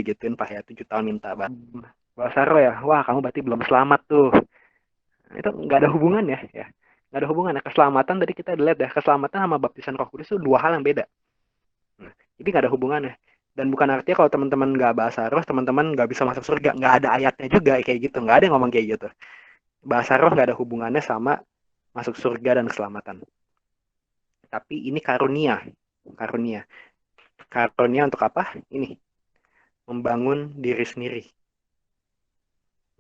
[SPEAKER 1] digituin pas ya 7 tahun minta bahasa roh ya, wah kamu berarti belum selamat tuh. Itu nggak ada hubungan ya, nggak ada hubungan ya. Keselamatan tadi kita lihat ya, keselamatan sama baptisan Roh Kudus itu dua hal yang beda. Nah, jadi nggak ada hubungannya. Dan bukan artinya kalau teman-teman nggak bahasa roh, teman-teman nggak bisa masuk surga. Nggak ada ayatnya juga kayak gitu. Nggak ada yang ngomong kayak gitu. Bahasa roh nggak ada hubungannya sama masuk surga dan keselamatan. Tapi ini karunia. Karunia. Karunia untuk apa? Ini. Membangun diri sendiri.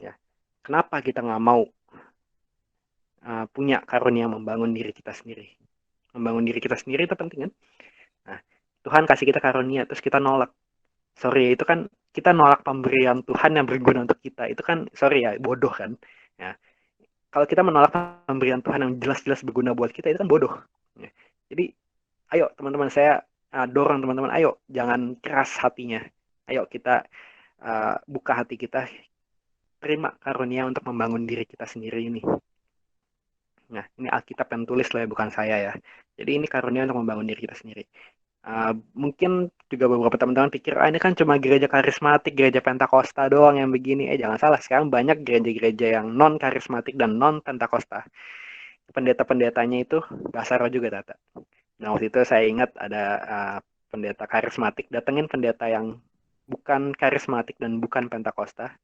[SPEAKER 1] Ya. Kenapa kita nggak mau punya karunia membangun diri kita sendiri? Membangun diri kita sendiri itu penting kan? Nah, Tuhan kasih kita karunia, terus kita nolak. Sorry, itu kan kita nolak pemberian Tuhan yang berguna untuk kita. Itu kan, sorry ya, bodoh kan? Ya. Kalau kita menolak pemberian Tuhan yang jelas-jelas berguna buat kita, itu kan bodoh. Ya. Jadi, ayo teman-teman, saya dorong teman-teman, ayo jangan keras hatinya. Ayo kita buka hati kita, terima karunia untuk membangun diri kita sendiri ini. Nah, ini Alkitab yang tulis lah ya, bukan saya ya. Jadi ini karunia untuk membangun diri kita sendiri. Mungkin juga beberapa teman-teman pikir, ini kan cuma gereja karismatik, gereja Pentakosta doang yang begini. Jangan salah, sekarang banyak gereja-gereja yang non-karismatik dan non-Pentakosta. Pendeta-pendetanya itu bahasa roh juga, Tata. Nah, waktu itu saya ingat ada pendeta karismatik, datengin pendeta yang bukan karismatik dan bukan Pentakosta.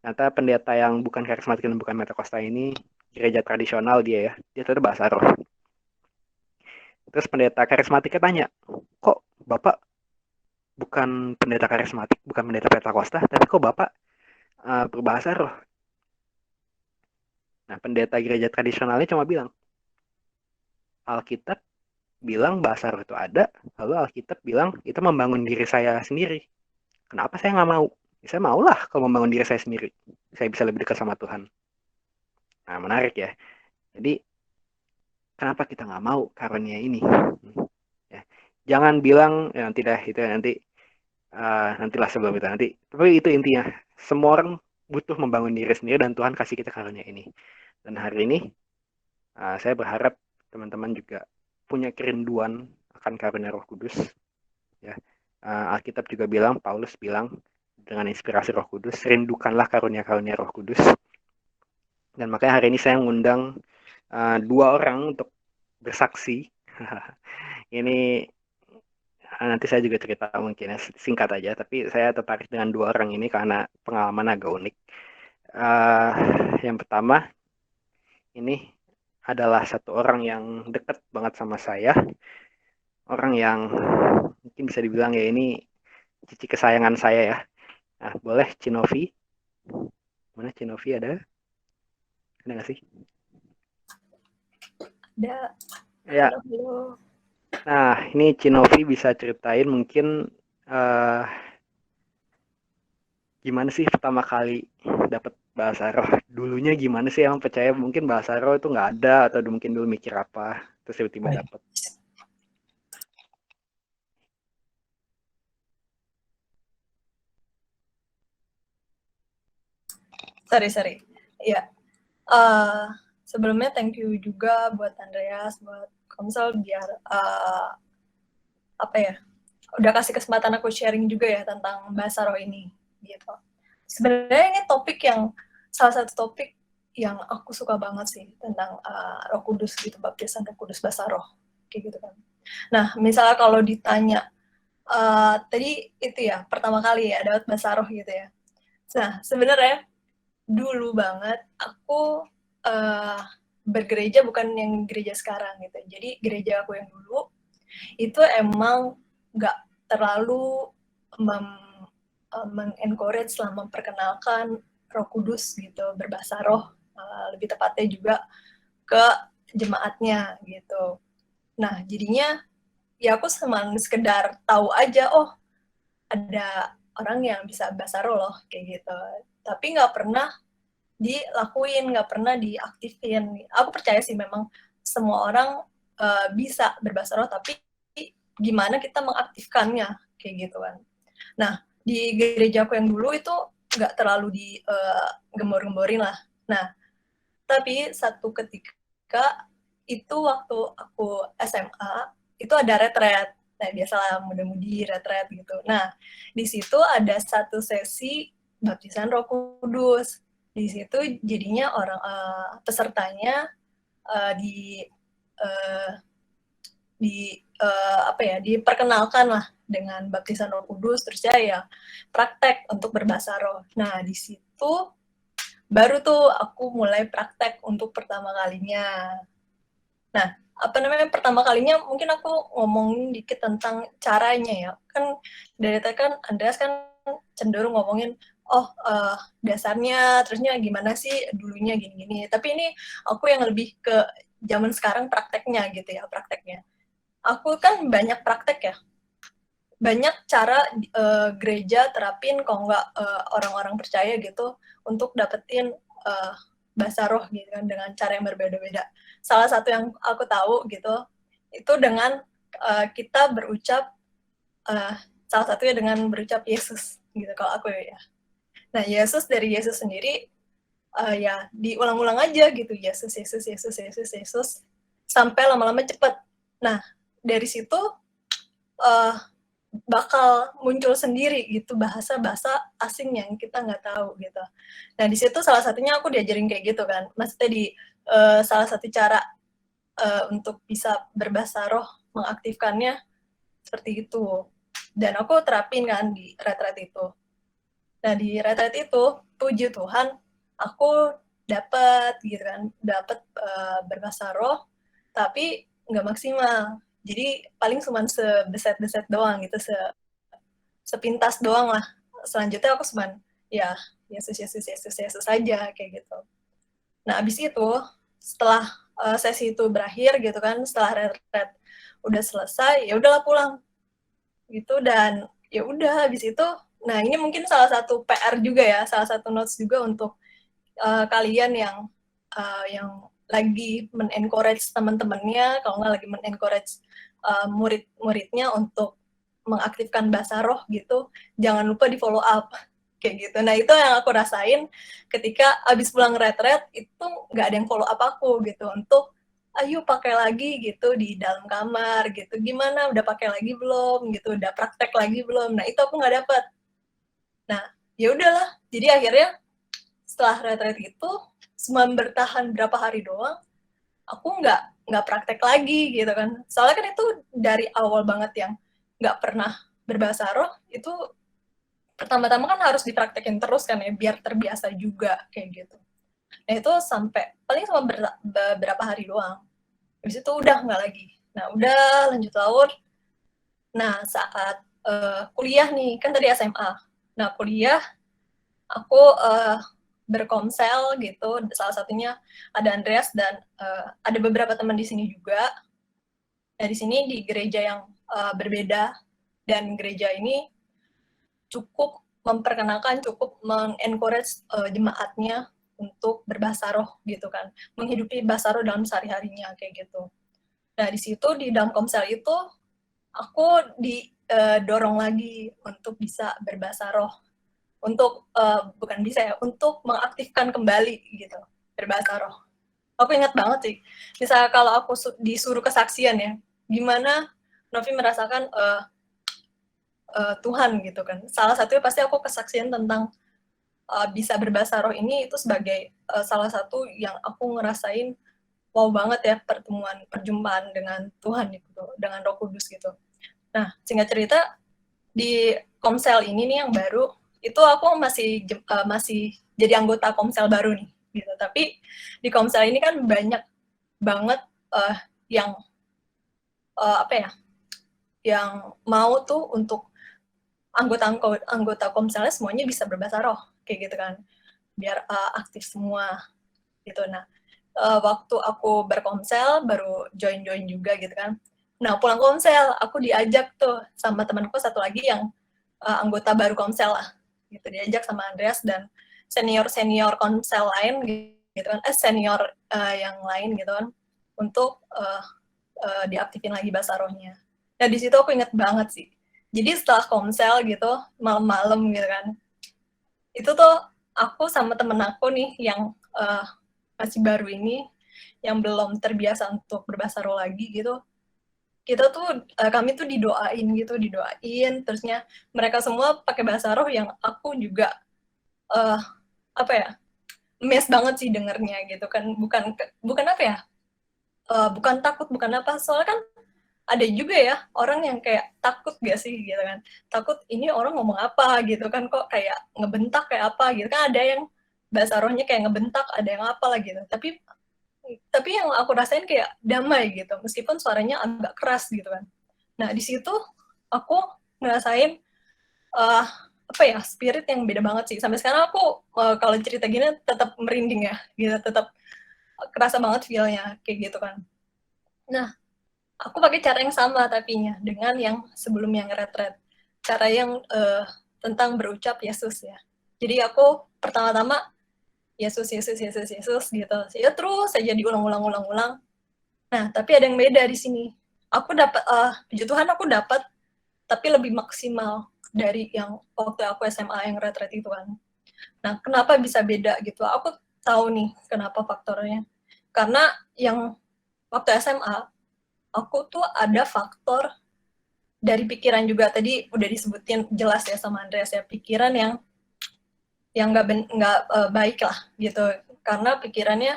[SPEAKER 1] Ternyata pendeta yang bukan karismatik dan bukan Pentakosta ini, gereja tradisional dia ya, dia itu bahasa roh. Terus pendeta karismatiknya tanya, kok Bapak bukan pendeta karismatik, bukan pendeta Pentakosta, tapi kok Bapak berbahasa roh? Nah, pendeta gereja tradisionalnya cuma bilang, Alkitab bilang bahasa roh itu ada, lalu Alkitab bilang itu membangun diri saya sendiri. Kenapa saya nggak mau? Saya maulah kalau membangun diri saya sendiri. Saya bisa lebih dekat sama Tuhan. Nah, menarik ya. Jadi, kenapa kita nggak mau karunia ini? Ya. Jangan bilang, ya nanti dah, itu nanti nantilah sebelum itu nanti. Tapi itu intinya. Semua orang butuh membangun diri sendiri dan Tuhan kasih kita karunia ini. Dan hari ini saya berharap teman-teman juga punya kerinduan akan karunia Roh Kudus. Ya, Alkitab juga bilang, Paulus bilang dengan inspirasi Roh Kudus, rindukanlah karunia-karunia Roh Kudus. Dan makanya hari ini saya mengundang 2 orang untuk bersaksi. Ini nanti saya juga cerita mungkin ya, singkat aja, tapi saya tertarik dengan 2 orang ini karena pengalaman agak unik. Yang pertama, ini adalah satu orang yang dekat banget sama saya, orang yang mungkin bisa dibilang ya ini cici kesayangan saya ya. Nah, boleh Cinovi? Mana Cinovi ada? Ada nggak sih?
[SPEAKER 2] Ada.
[SPEAKER 1] Ya.
[SPEAKER 2] Halo.
[SPEAKER 1] Nah, ini Cinovi bisa ceritain mungkin gimana sih pertama kali dapat bahasa roh? Dulunya gimana sih, emang percaya mungkin bahasa roh itu nggak ada atau mungkin dulu mikir apa terus tiba-tiba dapat?
[SPEAKER 2] Sorry. Ya. Sebelumnya thank you juga buat Andreas, buat Komsel biar udah kasih kesempatan aku sharing juga ya tentang bahasa roh ini gitu. Sebenarnya ini topik yang salah satu topik yang aku suka banget sih tentang Roh Kudus gitu, baptisan Roh Kudus, bahasa roh kayak gitu kan. Nah, misalnya kalau ditanya tadi itu ya pertama kali ya dapat bahasa roh gitu ya. Nah, sebenarnya dulu banget aku bergereja bukan yang gereja sekarang gitu. Jadi gereja aku yang dulu itu emang nggak terlalu mengencourage lah, memperkenalkan Roh Kudus gitu, berbahasa roh, lebih tepatnya juga ke jemaatnya gitu. Nah, jadinya ya aku cuma sekedar tahu aja, oh ada orang yang bisa bahasa roh loh, kayak gitu. Tapi nggak pernah dilakuin, nggak pernah diaktifin. Aku percaya sih memang semua orang bisa berbahasa roh, tapi gimana kita mengaktifkannya, kayak gitu kan. Nah, di gereja aku yang dulu itu nggak terlalu digembor-gemborin lah. Nah, tapi satu ketika itu waktu aku SMA, itu ada retret. Nah, biasalah muda-mudi, retret gitu. Nah, di situ ada satu sesi baptisan Roh Kudus. Di situ jadinya orang pesertanya di uh, apa ya, diperkenalkan lah dengan baptisan Roh Kudus, terus ya praktek untuk berbahasa roh. Nah, di situ baru tuh aku mulai praktek untuk pertama kalinya. Nah, apa namanya, pertama kalinya mungkin aku ngomongin dikit tentang caranya ya. Kan dari tadi kan Andreas kan cenderung ngomongin, dasarnya, terusnya gimana sih dulunya gini-gini. Tapi ini aku yang lebih ke zaman sekarang prakteknya gitu ya, prakteknya. Aku kan banyak praktek ya, banyak cara gereja terapin kalau nggak orang-orang percaya gitu untuk dapetin bahasa roh gitu kan dengan cara yang berbeda-beda. Salah satu yang aku tahu gitu itu dengan kita berucap salah satunya dengan berucap Yesus gitu kalau aku ya. Nah, Yesus dari Yesus sendiri ya diulang-ulang aja gitu, Yesus Yesus Yesus Yesus Yesus sampai lama-lama cepet. Nah, dari situ bakal muncul sendiri gitu bahasa-bahasa asing yang kita nggak tahu gitu. Nah, di situ salah satunya aku diajarin kayak gitu kan. Maksudnya di salah satu cara untuk bisa berbahasa roh, mengaktifkannya seperti itu. Dan aku terapin kan di retret itu. Nah, di retret itu, puji Tuhan, aku dapat gitu kan, dapat berbahasa roh, tapi nggak maksimal. Jadi paling cuma sebeset-beset doang gitu, sepintas doang lah. Selanjutnya aku cuman ya Yesus Yesus Yesus Yesus saja kayak gitu. Nah, abis itu setelah sesi itu berakhir gitu kan, setelah retret udah selesai, ya udahlah pulang gitu. Dan ya udah habis itu, nah ini mungkin salah satu PR juga ya, salah satu notes juga untuk kalian yang lagi men-encourage teman-temannya, kalau nggak lagi men-encourage murid-muridnya untuk mengaktifkan bahasa roh gitu, jangan lupa di follow up kayak gitu. Nah, itu yang aku rasain ketika abis pulang retret itu nggak ada yang follow up aku gitu untuk ayo pakai lagi gitu di dalam kamar gitu, gimana udah pakai lagi belum gitu, udah praktek lagi belum. Nah, itu aku nggak dapet. Nah, ya udahlah, jadi akhirnya setelah retret itu cuma bertahan berapa hari doang, aku nggak praktek lagi gitu kan. Soalnya kan itu dari awal banget yang nggak pernah berbahasa roh, itu pertama-tama kan harus dipraktekin terus kan ya, biar terbiasa juga kayak gitu. Nah, itu sampai paling cuma beberapa hari doang. Habis itu udah nggak lagi. Nah, udah lanjut laut. Nah, saat kuliah nih, kan tadi SMA. Nah, kuliah aku berkomsel gitu, salah satunya ada Andreas dan ada beberapa teman di sini juga. Nah, di sini di gereja yang berbeda, dan gereja ini cukup memperkenalkan, cukup mengencourage jemaatnya untuk berbahasa roh gitu kan, menghidupi bahasa roh dalam sehari-harinya kayak gitu. Nah, di situ di dalam komsel itu aku didorong lagi untuk bisa berbahasa roh, untuk bukan bisa ya, untuk mengaktifkan kembali gitu berbahasa roh. Aku ingat banget sih, misalnya kalau aku disuruh kesaksian ya, gimana Novi merasakan Tuhan gitu kan. Salah satunya pasti aku kesaksian tentang bisa berbahasa roh ini, itu sebagai salah satu yang aku ngerasain wow banget ya, perjumpaan dengan Tuhan gitu, dengan Roh Kudus gitu. Nah, singkat cerita, di Komsel ini nih yang baru, itu aku masih jadi anggota Komsel baru nih gitu. Tapi di Komsel ini kan banyak banget yang apa ya, yang mau tuh untuk anggota Komselnya semuanya bisa berbahasa roh kayak gitu kan, biar aktif semua gitu. Nah, waktu aku berkomsel baru join juga gitu kan. Nah, pulang komsel aku diajak tuh sama temanku satu lagi yang anggota baru komsel lah gitu, diajak sama Andreas dan senior komsel lain gitu kan, senior yang lain gitu kan, untuk diaktifin lagi bahasa rohnya. Nah, di situ aku inget banget sih, jadi setelah komsel gitu malam-malam gitu kan, itu tuh aku sama temen aku nih yang masih baru ini, yang belum terbiasa untuk berbahasa roh lagi gitu, kita tuh kami tuh didoain gitu, didoain, terusnya mereka semua pakai bahasa roh yang aku juga apa ya, mes banget sih dengernya gitu kan, bukan apa ya, bukan takut, bukan apa, soalnya kan ada juga ya orang yang kayak takut gak sih gitu kan, takut ini orang ngomong apa gitu kan, kok kayak ngebentak kayak apa gitu kan, ada yang bahasa rohnya kayak ngebentak, ada yang apa lah gitu, tapi yang aku rasain kayak damai gitu, meskipun suaranya agak keras gitu kan. Nah di situ aku ngerasain uh, apa ya, spirit yang beda banget sih, sampai sekarang aku kalau cerita gini tetap merinding ya gitu, tetap kerasa banget feel-nya kayak gitu kan. Nah aku pakai cara yang sama tapinya dengan yang sebelum yang retret, cara yang tentang berucap Yesus ya. Jadi aku pertama-tama Yesus Yesus Yesus Yesus gitu ya, terus saja diulang-ulang. Nah tapi ada yang beda di sini, aku dapat puji Tuhan aku dapat, tapi lebih maksimal dari yang waktu aku SMA yang retret itu kan. Nah kenapa bisa beda gitu, aku tahu nih kenapa faktornya, karena yang waktu SMA aku tuh ada faktor dari pikiran juga, tadi udah disebutin jelas ya sama Andreas ya, pikiran yang nggak baik lah gitu, karena pikirannya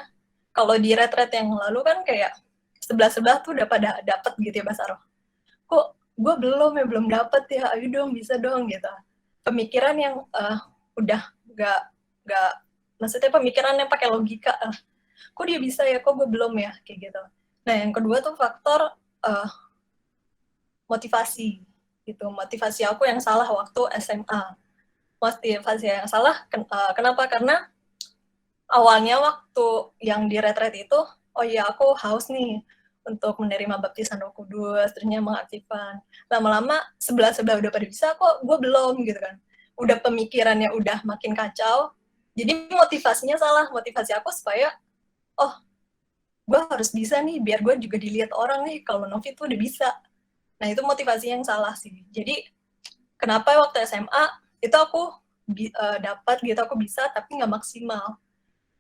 [SPEAKER 2] kalau di retret yang lalu kan kayak sebelah tuh udah pada dapet gitu ya bahasa roh, kok gue belum dapet ya, ayo dong bisa dong gitu, pemikiran yang udah nggak maksudnya pemikiran yang pakai logika, kok dia bisa ya, kok gue belum ya, kayak gitu. Nah yang kedua tuh faktor motivasi gitu, motivasi aku yang salah waktu SMA, motivasi yang salah kenapa, karena awalnya waktu yang di retret itu, oh iya aku haus nih untuk menerima baptisan Roh Kudus, terusnya mengaktifkan, lama-lama sebelah udah pada bisa, kok gue belum gitu kan, udah pemikirannya udah makin kacau, jadi motivasinya salah, motivasi aku supaya oh gue harus bisa nih biar gue juga dilihat orang nih kalau Novi tuh udah bisa. Nah itu motivasi yang salah sih. Jadi kenapa waktu SMA itu aku dapat gitu, aku bisa tapi nggak maksimal.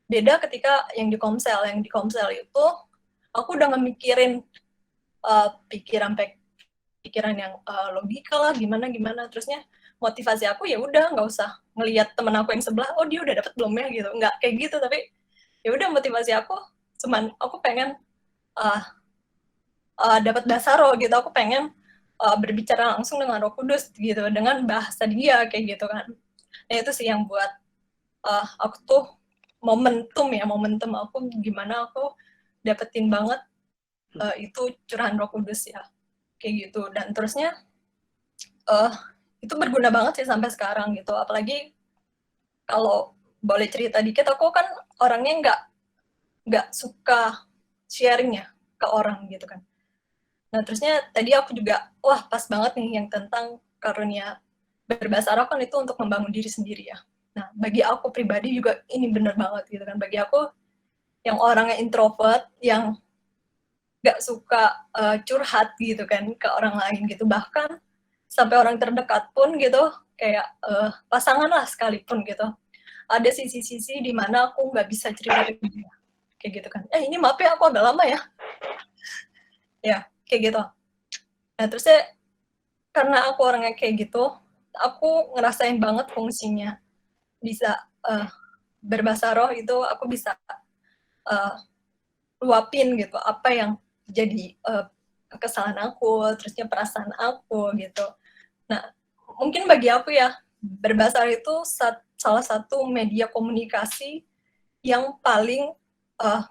[SPEAKER 2] Beda ketika yang di Komsel itu aku udah ngemikirin pikiran yang logika lah, gimana, terusnya motivasi aku ya udah nggak usah ngelihat temen aku yang sebelah, oh dia udah dapet belum ya gitu, nggak kayak gitu, tapi ya udah motivasi aku cuman aku pengen uh, dapat dasaro gitu, aku pengen berbicara langsung dengan Roh Kudus gitu, dengan bahasa dia kayak gitu kan. Nah itu sih yang buat aku tuh momentum aku gimana aku dapetin banget itu curahan Roh Kudus ya kayak gitu. Dan terusnya itu berguna banget sih sampai sekarang gitu, apalagi kalau boleh cerita dikit, aku kan orangnya nggak suka sharing ya ke orang gitu kan. Nah terusnya tadi aku juga wah pas banget nih yang tentang karunia berbahasa Arab kan, itu untuk membangun diri sendiri ya. Nah bagi aku pribadi juga ini bener banget gitu kan, bagi aku yang orangnya introvert, yang nggak suka curhat gitu kan ke orang lain gitu, bahkan sampai orang terdekat pun gitu, kayak pasangan lah sekalipun gitu, ada sisi-sisi di mana aku nggak bisa cerita ke dia kayak gitu kan, ini maaf ya aku agak lama ya kayak gitu. Nah terusnya karena aku orangnya kayak gitu, aku ngerasain banget fungsinya bisa berbahasa roh itu, aku bisa luapin gitu apa yang jadi kesalahan aku, terusnya perasaan aku gitu. Nah mungkin bagi aku ya, berbahasa roh itu salah satu media komunikasi yang paling uh,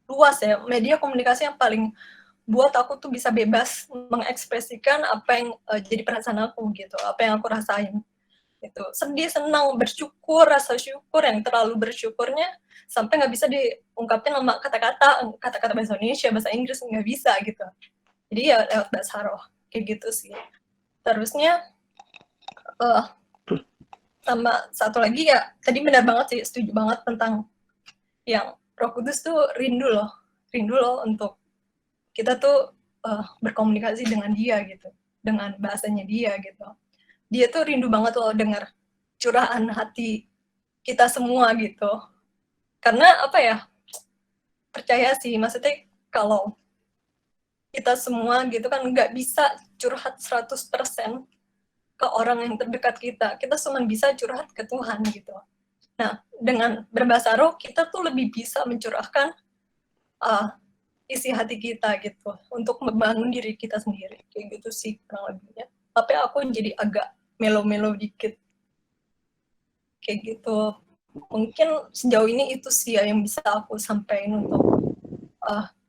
[SPEAKER 2] luas ya, media komunikasi yang paling buat aku tuh bisa bebas mengekspresikan apa yang jadi perasaan aku gitu, apa yang aku rasain itu, sedih, senang, bersyukur, rasa syukur yang terlalu bersyukurnya sampai nggak bisa diungkapin sama kata-kata bahasa Indonesia, bahasa Inggris nggak bisa gitu, jadi ya lewat bahasa roh kayak gitu sih. Terusnya sama satu lagi ya, tadi benar banget sih, setuju banget tentang yang Roh Kudus tuh rindu loh untuk kita tuh berkomunikasi dengan dia gitu, dengan bahasanya dia gitu. Dia tuh rindu banget loh dengar curahan hati kita semua gitu. Karena apa ya, percaya sih, maksudnya kalau kita semua gitu kan nggak bisa curhat 100% ke orang yang terdekat kita. Kita cuma bisa curhat ke Tuhan gitu. Nah, dengan berbahasa roh, kita tuh lebih bisa mencurahkan isi hati kita gitu, untuk membangun diri kita sendiri. Kayak gitu sih kurang lebihnya. Tapi aku jadi agak melo-melo dikit. Kayak gitu. Mungkin sejauh ini itu sih ya yang bisa aku sampaikan untuk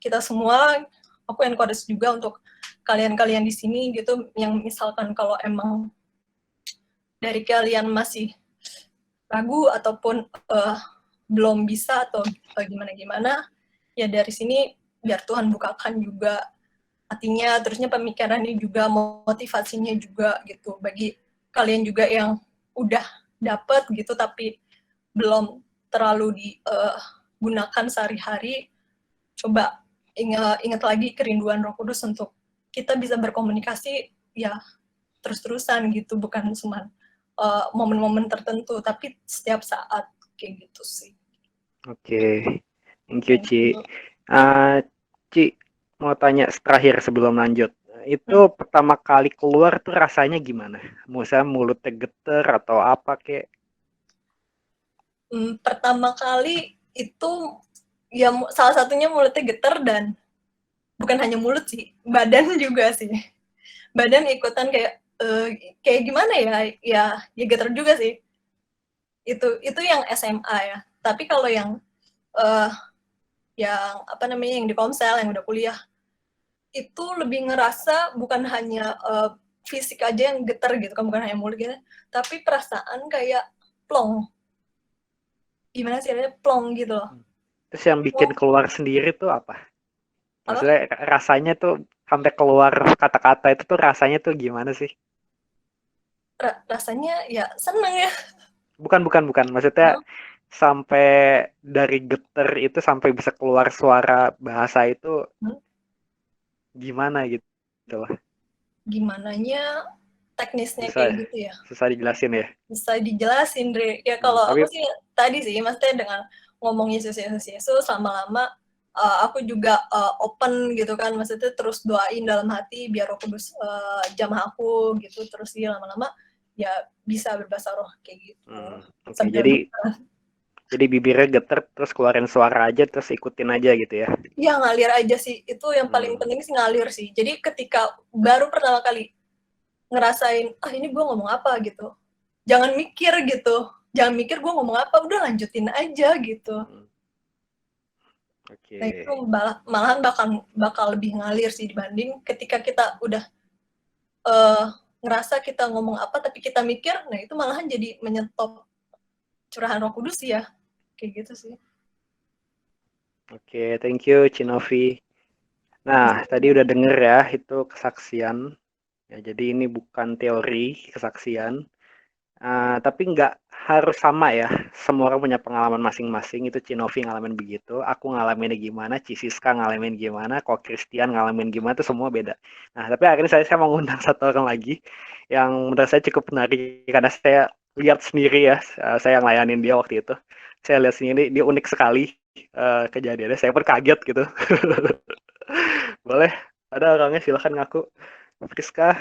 [SPEAKER 2] kita semua. Aku encourage juga untuk kalian-kalian di sini gitu, yang misalkan kalau emang dari kalian masih ragu ataupun belum bisa atau gimana-gimana, ya dari sini biar Tuhan bukakan juga hatinya, terusnya pemikirannya juga, motivasinya juga gitu, bagi kalian juga yang udah dapet gitu tapi belum terlalu digunakan sehari-hari. Coba ingat lagi kerinduan Roh Kudus untuk kita bisa berkomunikasi ya terus-terusan gitu, bukan cuma momen-momen tertentu, tapi setiap saat, kayak gitu sih.
[SPEAKER 1] Oke, thank you Ci. Ci, mau tanya terakhir sebelum lanjut. Itu pertama kali keluar tuh rasanya gimana? Misalnya mulutnya geter atau apa kek?
[SPEAKER 2] Pertama kali itu ya salah satunya mulutnya geter, dan bukan hanya mulut sih, badan juga sih. Badan ikutan kayak gimana ya geter juga sih. Itu yang SMA ya. Tapi kalau yang yang di Komsel, yang udah kuliah, itu lebih ngerasa bukan hanya fisik aja yang geter gitu kan, bukan hanya mulut gitu, tapi perasaan kayak plong. Gimana sih, plong gitu loh.
[SPEAKER 1] Terus yang bikin keluar sendiri tuh apa? Maksudnya rasanya tuh sampai keluar kata-kata itu tuh rasanya tuh gimana sih?
[SPEAKER 2] Rasanya ya seneng ya.
[SPEAKER 1] Bukan. Maksudnya sampai dari geter itu sampai bisa keluar suara bahasa itu gimana gitu loh.
[SPEAKER 2] Gimananya teknisnya
[SPEAKER 1] Susah,
[SPEAKER 2] kayak gitu ya?
[SPEAKER 1] susah dijelasin ya?
[SPEAKER 2] Bisa dijelasin, Dre. Ya kalau aku sih tadi sih, maksudnya dengan ngomong Yesus, lama-lama aku juga open gitu kan, maksudnya terus doain dalam hati biar Roh Kudus jamah aku gitu, terus sih lama-lama ya bisa berbahasa roh kayak gitu.
[SPEAKER 1] Oke, jadi bibirnya geter terus keluarin suara aja terus ikutin aja gitu ya?
[SPEAKER 2] Ya ngalir aja sih, itu yang paling penting sih, ngalir sih. Jadi ketika baru pertama kali ngerasain, ini gue ngomong apa gitu, jangan mikir gue ngomong apa, udah lanjutin aja gitu.
[SPEAKER 1] Okay.
[SPEAKER 2] Nah itu malahan bakal lebih ngalir sih dibanding ketika kita udah ngerasa kita ngomong apa tapi kita mikir, nah itu malahan jadi menyetop curahan Roh Kudus ya, kayak gitu sih.
[SPEAKER 1] Oke, thank you Cinovi. Nah, tadi udah denger ya itu kesaksian. Ya, jadi ini bukan teori kesaksian. Tapi nggak harus sama ya. Semua orang punya pengalaman masing-masing. Itu Cinovi ngalamin begitu. Aku ngalaminnya gimana. Cisiska ngalamin gimana. Kok Christian ngalamin gimana. Itu semua beda. Nah, tapi akhirnya saya mau ngundang satu orang lagi. Yang menurut saya cukup menarik. Karena saya lihat sendiri ya. Saya ngelayanin dia waktu itu. Saya lihat sendiri. Dia unik sekali kejadiannya. Saya pun kaget gitu. Boleh. Ada orangnya silahkan ngaku. Friska.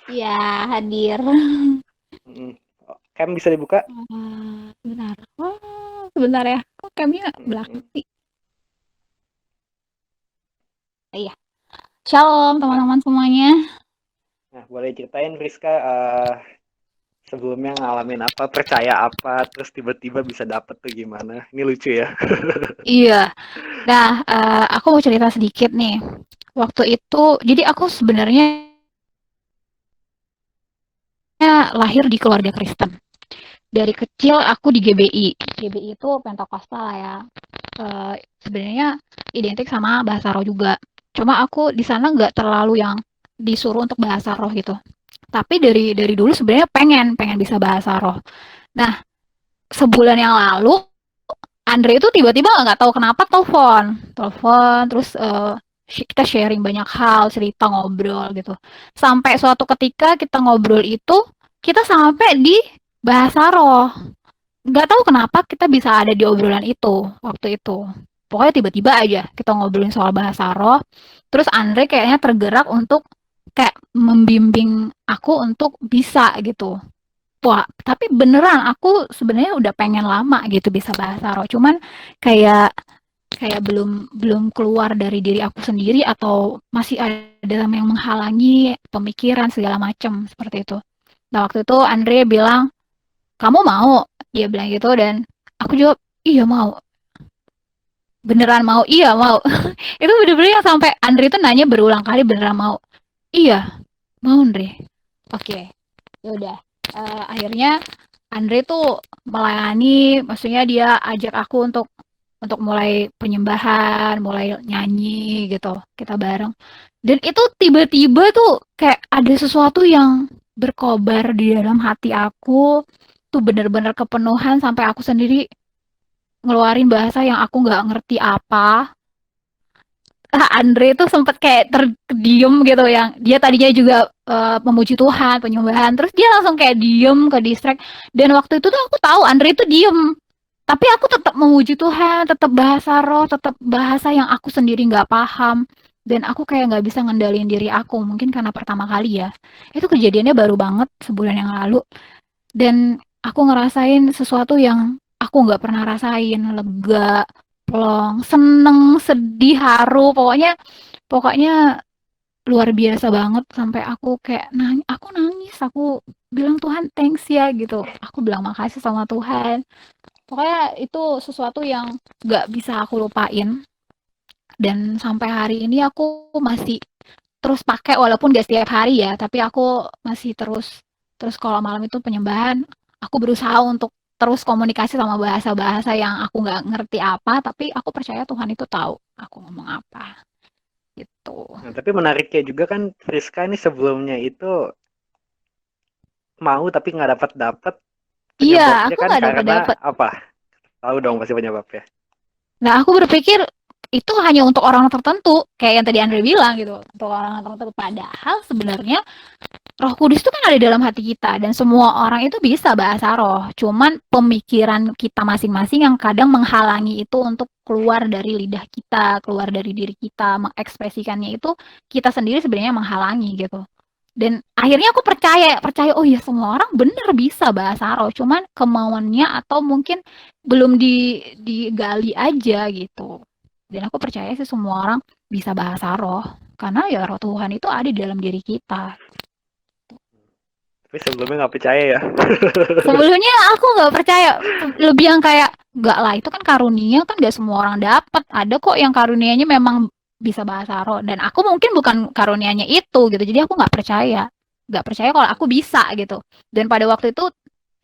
[SPEAKER 3] Iya, hadir.
[SPEAKER 1] Cam bisa dibuka?
[SPEAKER 3] Sebentar. Sebentar ya. Kok camnya belakang sih? Iya. Shalom teman-teman semuanya.
[SPEAKER 1] Nah, boleh ceritain Friska sebelumnya ngalamin apa, percaya apa, terus tiba-tiba bisa dapet tuh gimana? Ini lucu ya.
[SPEAKER 3] Iya. Nah, aku mau cerita sedikit nih. Waktu itu, jadi aku sebenarnya lahir di keluarga Kristen. Dari kecil aku di GBI. GBI itu Pentakosta lah ya. Sebenarnya identik sama bahasa roh juga. Cuma aku di sana nggak terlalu yang disuruh untuk bahasa roh gitu. Tapi dari dulu sebenarnya pengen bisa bahasa roh. Nah, sebulan yang lalu Andre itu tiba-tiba nggak tahu kenapa telepon terus kita sharing banyak hal, cerita, ngobrol gitu. Sampai suatu ketika kita ngobrol itu kita sampai di bahasa roh. Nggak tahu kenapa kita bisa ada di obrolan itu waktu itu. pokoknya tiba-tiba aja kita ngobrolin soal bahasa roh, terus Andre kayaknya tergerak untuk kayak membimbing aku untuk bisa gitu. Wah, tapi beneran aku sebenarnya udah pengen lama gitu bisa bahasa roh, cuman kayak kayak belum belum keluar dari diri aku sendiri atau masih ada yang menghalangi pemikiran segala macam seperti itu. Nah, waktu itu Andre bilang, "Kamu mau?" Dia bilang gitu dan aku jawab, "Iya mau." Beneran mau? Iya mau. Itu bener-bener yang sampai Andre itu nanya berulang kali beneran mau. Iya, mau Andre. Oke, ya udah. Akhirnya Andre tuh melayani, maksudnya dia ajak aku untuk mulai penyembahan, mulai nyanyi gitu, kita bareng. Dan itu tiba-tiba tuh kayak ada sesuatu yang berkobar di dalam hati aku, tuh bener-bener kepenuhan sampai aku sendiri ngeluarin bahasa yang aku nggak ngerti apa. Andre itu sempet kayak terdiam gitu yang dia tadinya juga memuji Tuhan, penyembahan, terus dia langsung kayak diem ke distract. Dan waktu itu tuh aku tahu Andre itu diem, tapi aku tetap memuji Tuhan, tetap bahasa roh, tetap bahasa yang aku sendiri nggak paham. Dan aku kayak nggak bisa ngendalin diri aku, mungkin karena pertama kali ya. Itu kejadiannya baru banget sebulan yang lalu. Dan aku ngerasain sesuatu yang aku nggak pernah rasain, lega, plong, seneng, sedih, haru, pokoknya pokoknya luar biasa banget sampai aku kayak aku nangis, aku bilang Tuhan thanks ya gitu. Aku bilang makasih sama Tuhan. Pokoknya itu sesuatu yang nggak bisa aku lupain dan sampai hari ini aku masih terus pakai walaupun gak setiap hari ya, tapi aku masih terus terus kalau malam itu penyembahan, aku berusaha untuk terus komunikasi sama bahasa-bahasa yang aku nggak ngerti apa, tapi aku percaya Tuhan itu tahu aku ngomong apa gitu.
[SPEAKER 1] Nah, tapi menariknya juga kan Friska ini sebelumnya itu mau tapi nggak dapat
[SPEAKER 3] Iya,
[SPEAKER 1] penyebabnya
[SPEAKER 3] aku
[SPEAKER 1] kan
[SPEAKER 3] nggak dapat
[SPEAKER 1] karena
[SPEAKER 3] dapat.
[SPEAKER 1] apa? Tahu dong pasti penyebabnya.
[SPEAKER 3] Nah, aku berpikir itu hanya untuk orang tertentu, kayak yang tadi Andre bilang gitu, untuk orang tertentu. Padahal sebenarnya Roh Kudus itu kan ada dalam hati kita dan semua orang itu bisa bahasa roh. Cuman pemikiran kita masing-masing yang kadang menghalangi itu untuk keluar dari lidah kita, keluar dari diri kita, mengekspresikannya itu kita sendiri sebenarnya menghalangi gitu. Dan akhirnya aku percaya, percaya oh ya semua orang benar bisa bahasa roh, cuman kemauannya atau mungkin belum digali aja gitu. Dan aku percaya sih semua orang bisa bahasa roh karena ya roh Tuhan itu ada di dalam diri kita.
[SPEAKER 1] Tapi sebelumnya nggak percaya ya.
[SPEAKER 3] Sebelumnya aku nggak percaya, lebih yang kayak nggak lah itu kan karunia kan nggak semua orang dapat. Ada kok yang karunianya memang bisa bahasa roh dan aku mungkin bukan karunianya itu gitu. Jadi aku nggak percaya kalau aku bisa gitu. Dan pada waktu itu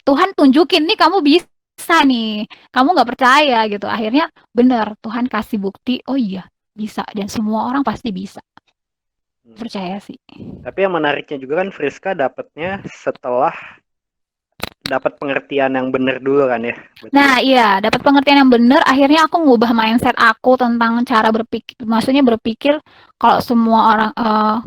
[SPEAKER 3] Tuhan tunjukin nih kamu bisa nih, kamu nggak percaya gitu. Akhirnya bener Tuhan kasih bukti, oh iya bisa dan semua orang pasti bisa. Percaya sih.
[SPEAKER 1] Tapi yang menariknya juga kan Friska dapatnya setelah dapat pengertian yang benar dulu kan ya. Berarti
[SPEAKER 3] Nah, iya, dapat pengertian yang benar, akhirnya aku ngubah mindset aku tentang cara berpikir, maksudnya berpikir kalau semua orang,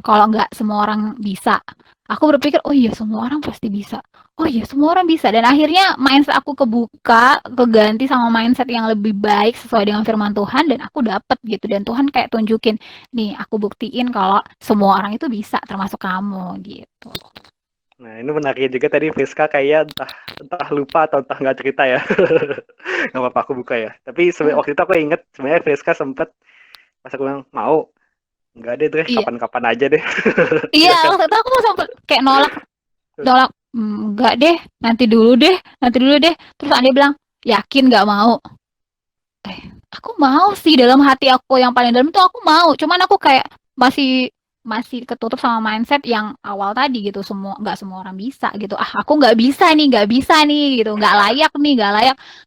[SPEAKER 3] kalau nggak semua orang bisa. Aku berpikir, oh iya semua orang pasti bisa. Oh iya semua orang bisa. Dan akhirnya mindset aku kebuka, keganti sama mindset yang lebih baik sesuai dengan firman Tuhan dan aku dapet gitu. Dan Tuhan kayak tunjukin, nih aku buktiin kalau semua orang itu bisa, termasuk kamu gitu.
[SPEAKER 1] nah ini menariknya juga tadi Friska kayak entah lupa atau entah nggak cerita ya. Nggak apa-apa aku buka ya. Tapi waktu itu aku inget sebenarnya Friska sempet pas aku bilang mau nggak deh terus
[SPEAKER 3] Iya,
[SPEAKER 1] kapan-kapan aja deh.
[SPEAKER 3] iya
[SPEAKER 1] Iya kan?
[SPEAKER 3] waktu itu aku sempet kayak nolak nolak enggak deh nanti dulu deh terus Andi bilang yakin nggak mau aku mau sih dalam hati aku yang paling dalam tuh aku mau cuman aku kayak masih masih ketutup sama mindset yang awal tadi gitu nggak semua orang bisa gitu aku nggak bisa nih gitu nggak layak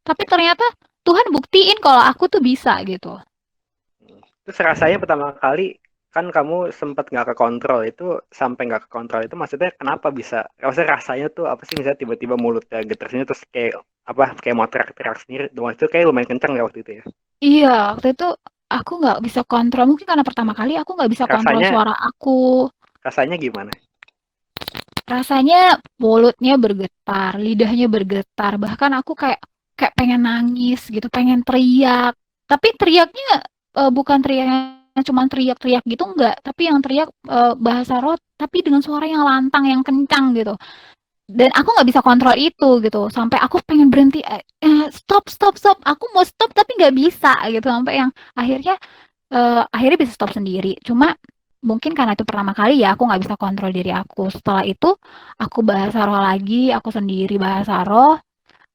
[SPEAKER 3] tapi ternyata Tuhan buktiin kalau aku tuh bisa gitu.
[SPEAKER 1] Terus rasanya pertama kali kan kamu sempat nggak ke kontrol itu sampai nggak ke kontrol itu maksudnya kenapa bisa? Maksudnya rasanya tuh apa sih misalnya tiba-tiba mulutnya getar sini terus kayak apa kayak mau teriak-teriak sendiri. Waktu itu kayak lumayan kenceng ya waktu itu ya.
[SPEAKER 3] Iya waktu itu aku nggak bisa kontrol mungkin karena pertama kali aku nggak bisa kontrol
[SPEAKER 1] Rasanya
[SPEAKER 3] suara aku.
[SPEAKER 1] rasanya gimana?
[SPEAKER 3] Rasanya mulutnya bergetar, lidahnya bergetar, bahkan aku kayak kayak pengen nangis gitu, pengen teriak. Tapi teriaknya bukan teriak yang cuma teriak-teriak gitu enggak, tapi yang teriak bahasa roh tapi dengan suara yang lantang, yang kencang gitu. Dan aku nggak bisa kontrol itu gitu. Sampai aku pengen berhenti, stop, stop, stop. Aku mau stop tapi nggak bisa gitu. Sampai yang akhirnya bisa stop sendiri. Cuma mungkin karena itu pertama kali ya aku nggak bisa kontrol diri aku. Setelah itu aku bahasa roh lagi, aku sendiri bahasa roh,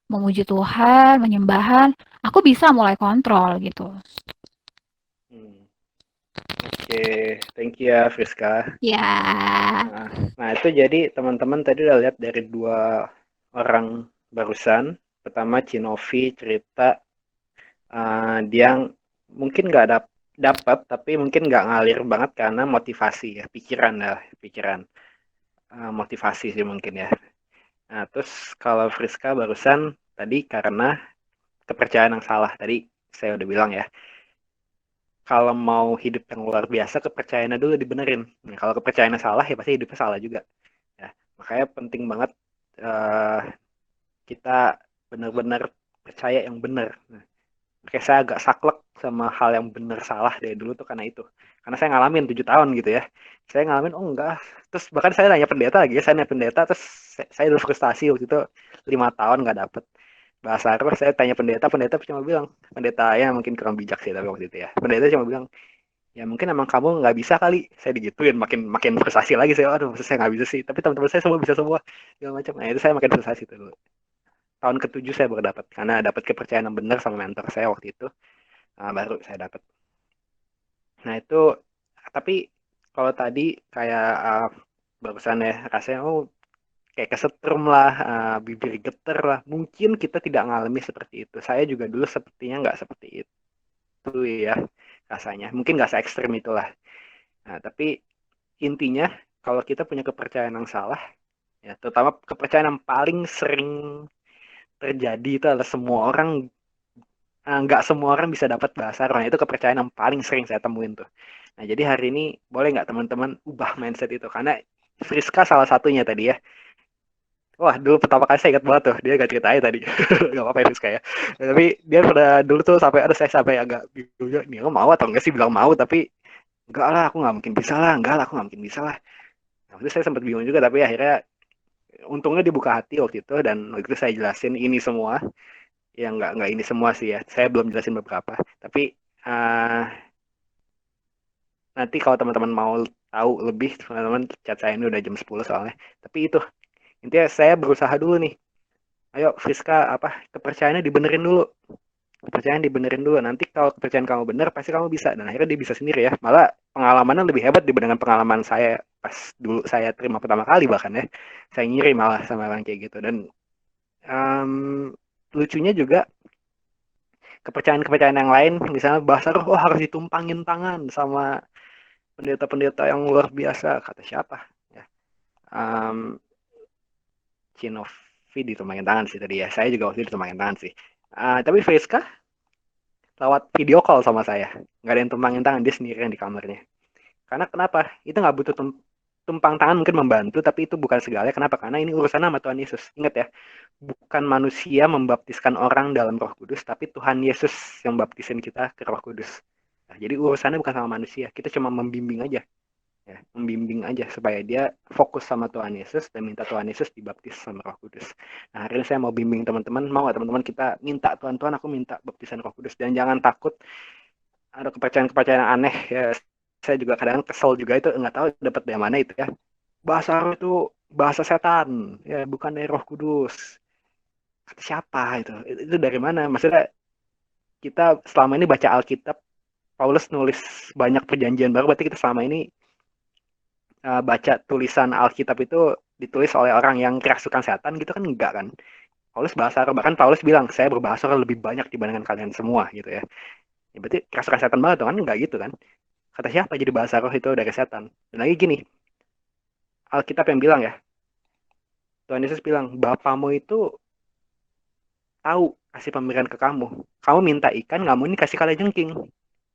[SPEAKER 3] memuji Tuhan, menyembahan, aku bisa mulai kontrol gitu.
[SPEAKER 1] Hmm. Oke, thank you ya Friska.
[SPEAKER 3] Ya.
[SPEAKER 1] Nah, itu jadi teman-teman tadi udah lihat dari dua orang barusan. Pertama Cinovi cerita dia mungkin nggak dapat, tapi mungkin nggak ngalir banget karena motivasi ya, pikiran motivasi sih mungkin ya. Nah, terus kalau Friska barusan tadi karena kepercayaan yang salah. Tadi saya udah bilang ya, kalau mau hidup yang luar biasa, kepercayaannya dulu dibenerin. Nah, kalau kepercayaannya salah, ya pasti hidupnya salah juga. Ya, makanya penting banget eh, kita benar-benar percaya yang benar. Nah, makanya saya agak saklek sama hal yang benar salah dari dulu tuh karena itu. Karena saya ngalamin 7 tahun gitu ya. Saya ngalamin, oh enggak. Terus bahkan saya nanya pendeta lagi ya, saya nanya pendeta, terus saya udah frustasi waktu itu 5 tahun nggak dapet bahasa Arab. Saya tanya pendeta cuma bilang, pendeta ya mungkin kurang bijak sih tapi waktu itu ya. Pendeta cuma bilang, ya mungkin emang kamu nggak bisa kali. Saya digituin, makin makin frustasi lagi saya. Aduh, saya nggak bisa sih. Tapi teman-teman saya semua bisa semua, segala macam. Nah itu saya makin frustasi tuh dulu. Tahun ke-7 saya baru dapat, karena dapat kepercayaan yang benar sama mentor saya waktu itu. Baru saya dapat. Nah itu, tapi kalau tadi kayak barusan ya rasanya, oh kayak kesetrum lah, bibir geter lah. Mungkin kita tidak ngalami seperti itu. Saya juga dulu sepertinya nggak seperti itu ya rasanya. Mungkin nggak se ekstrim itulah. Nah, tapi intinya kalau kita punya kepercayaan yang salah, ya terutama kepercayaan yang paling sering terjadi itu adalah semua orang, nggak semua orang bisa dapat bahasa roh. Nah, itu kepercayaan yang paling sering saya temuin tuh. Nah, jadi hari ini boleh nggak teman-teman ubah mindset itu? Karena Friska salah satunya tadi ya. Wah, dulu pertama kali saya ingat banget tuh, dia gak ceritain tadi. Gak apa-apa ya, Rizka ya. Tapi dia pada dulu tuh sampai ada saya sampai agak bingung juga, nih lo mau atau enggak sih bilang mau, tapi enggak lah, aku nggak mungkin bisa lah, enggak lah, aku nggak mungkin bisa lah. Nah, waktu itu saya sempat bingung juga, tapi akhirnya untungnya dibuka hati waktu itu, dan waktu itu saya jelasin ini semua, yang nggak ini semua sih ya, saya belum jelasin beberapa. Tapi uh, nanti kalau teman-teman mau tahu lebih, teman-teman chat saya, ini udah jam 10 soalnya. Tapi itu, intinya saya berusaha dulu nih. Ayo Friska, apa kepercayaannya dibenerin dulu. Kepercayaan dibenerin dulu. Nanti kalau kepercayaan kamu bener, pasti kamu bisa. Dan akhirnya dia bisa sendiri ya. Malah pengalamannya lebih hebat dibandingkan pengalaman saya pas dulu saya terima pertama kali bahkan ya. Saya ngiri malah sama orang kayak gitu. Dan um, lucunya juga kepercayaan-kepercayaan yang lain, misalnya bahasa roh, oh harus ditumpangin tangan sama pendeta-pendeta yang luar biasa. Kata siapa? Ya. Um, Cinovi ditumpangin tangan sih tadi ya. Saya juga waktu itu ditumpangin tangan sih. Tapi Friska lewat video call sama saya. Nggak ada yang tumpangin tangan, dia sendirian di kamarnya. Karena kenapa? Itu nggak butuh tumpang tangan, mungkin membantu, tapi itu bukan segalanya. Kenapa? Karena ini urusan sama Tuhan Yesus. Ingat ya, bukan manusia membaptiskan orang dalam Roh Kudus, tapi Tuhan Yesus yang baptisin kita ke Roh Kudus. Nah, jadi urusannya bukan sama manusia, kita cuma membimbing aja. Ya, membimbing aja supaya dia fokus sama Tuhan Yesus dan minta Tuhan Yesus dibaptis sama Roh Kudus. Nah, hari ini saya mau bimbing teman-teman, mau nggak teman-teman kita minta Tuhan, aku minta baptisan Roh Kudus, dan jangan takut ada kepercayaan-kepercayaan yang aneh ya. Saya juga kadang kesel juga, itu nggak tahu dapat dari mana itu ya. Bahasa roh itu bahasa setan, ya bukan dari Roh Kudus. Kata siapa itu? Itu dari mana? Maksudnya kita selama ini baca Alkitab, Paulus nulis banyak perjanjian baru, berarti kita selama ini baca tulisan Alkitab itu ditulis oleh orang yang kerasukan setan gitu kan, enggak kan? Paulus bahasa roh, bahkan Paulus bilang saya berbahasa roh lebih banyak dibandingkan kalian semua gitu ya. Ya berarti kerasukan setan banget kan, enggak gitu kan? Kata siapa jadi bahasa roh itu dari setan? Dan lagi gini, Alkitab yang bilang ya, Tuhan Yesus bilang, Bapamu itu tahu kasih pemberian ke kamu. Kamu minta ikan, nggak mungkin dikasih kalajengking.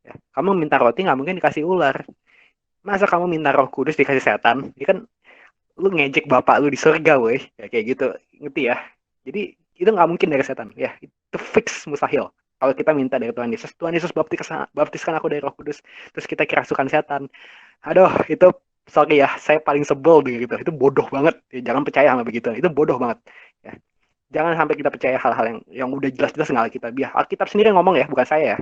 [SPEAKER 1] Ya. Kamu minta roti, nggak mungkin dikasih ular. Masa kamu minta Roh Kudus dikasih setan? Ini kan lu ngejek bapak lu di surga, weh. Ya kayak gitu, ngerti ya? Jadi itu nggak mungkin dari setan. Ya itu fix mustahil. Kalau kita minta dari Tuhan Yesus baptiskan aku dari Roh Kudus, terus kita kerasukan setan. Aduh, itu sorry ya, saya paling sebel dengan gitu. Itu bodoh banget. Ya, jangan percaya sama begitu. Itu bodoh banget. Ya. Jangan sampai kita percaya hal-hal yang udah jelas-jelas nggak kita biar. Alkitab sendiri ngomong ya, bukan saya ya.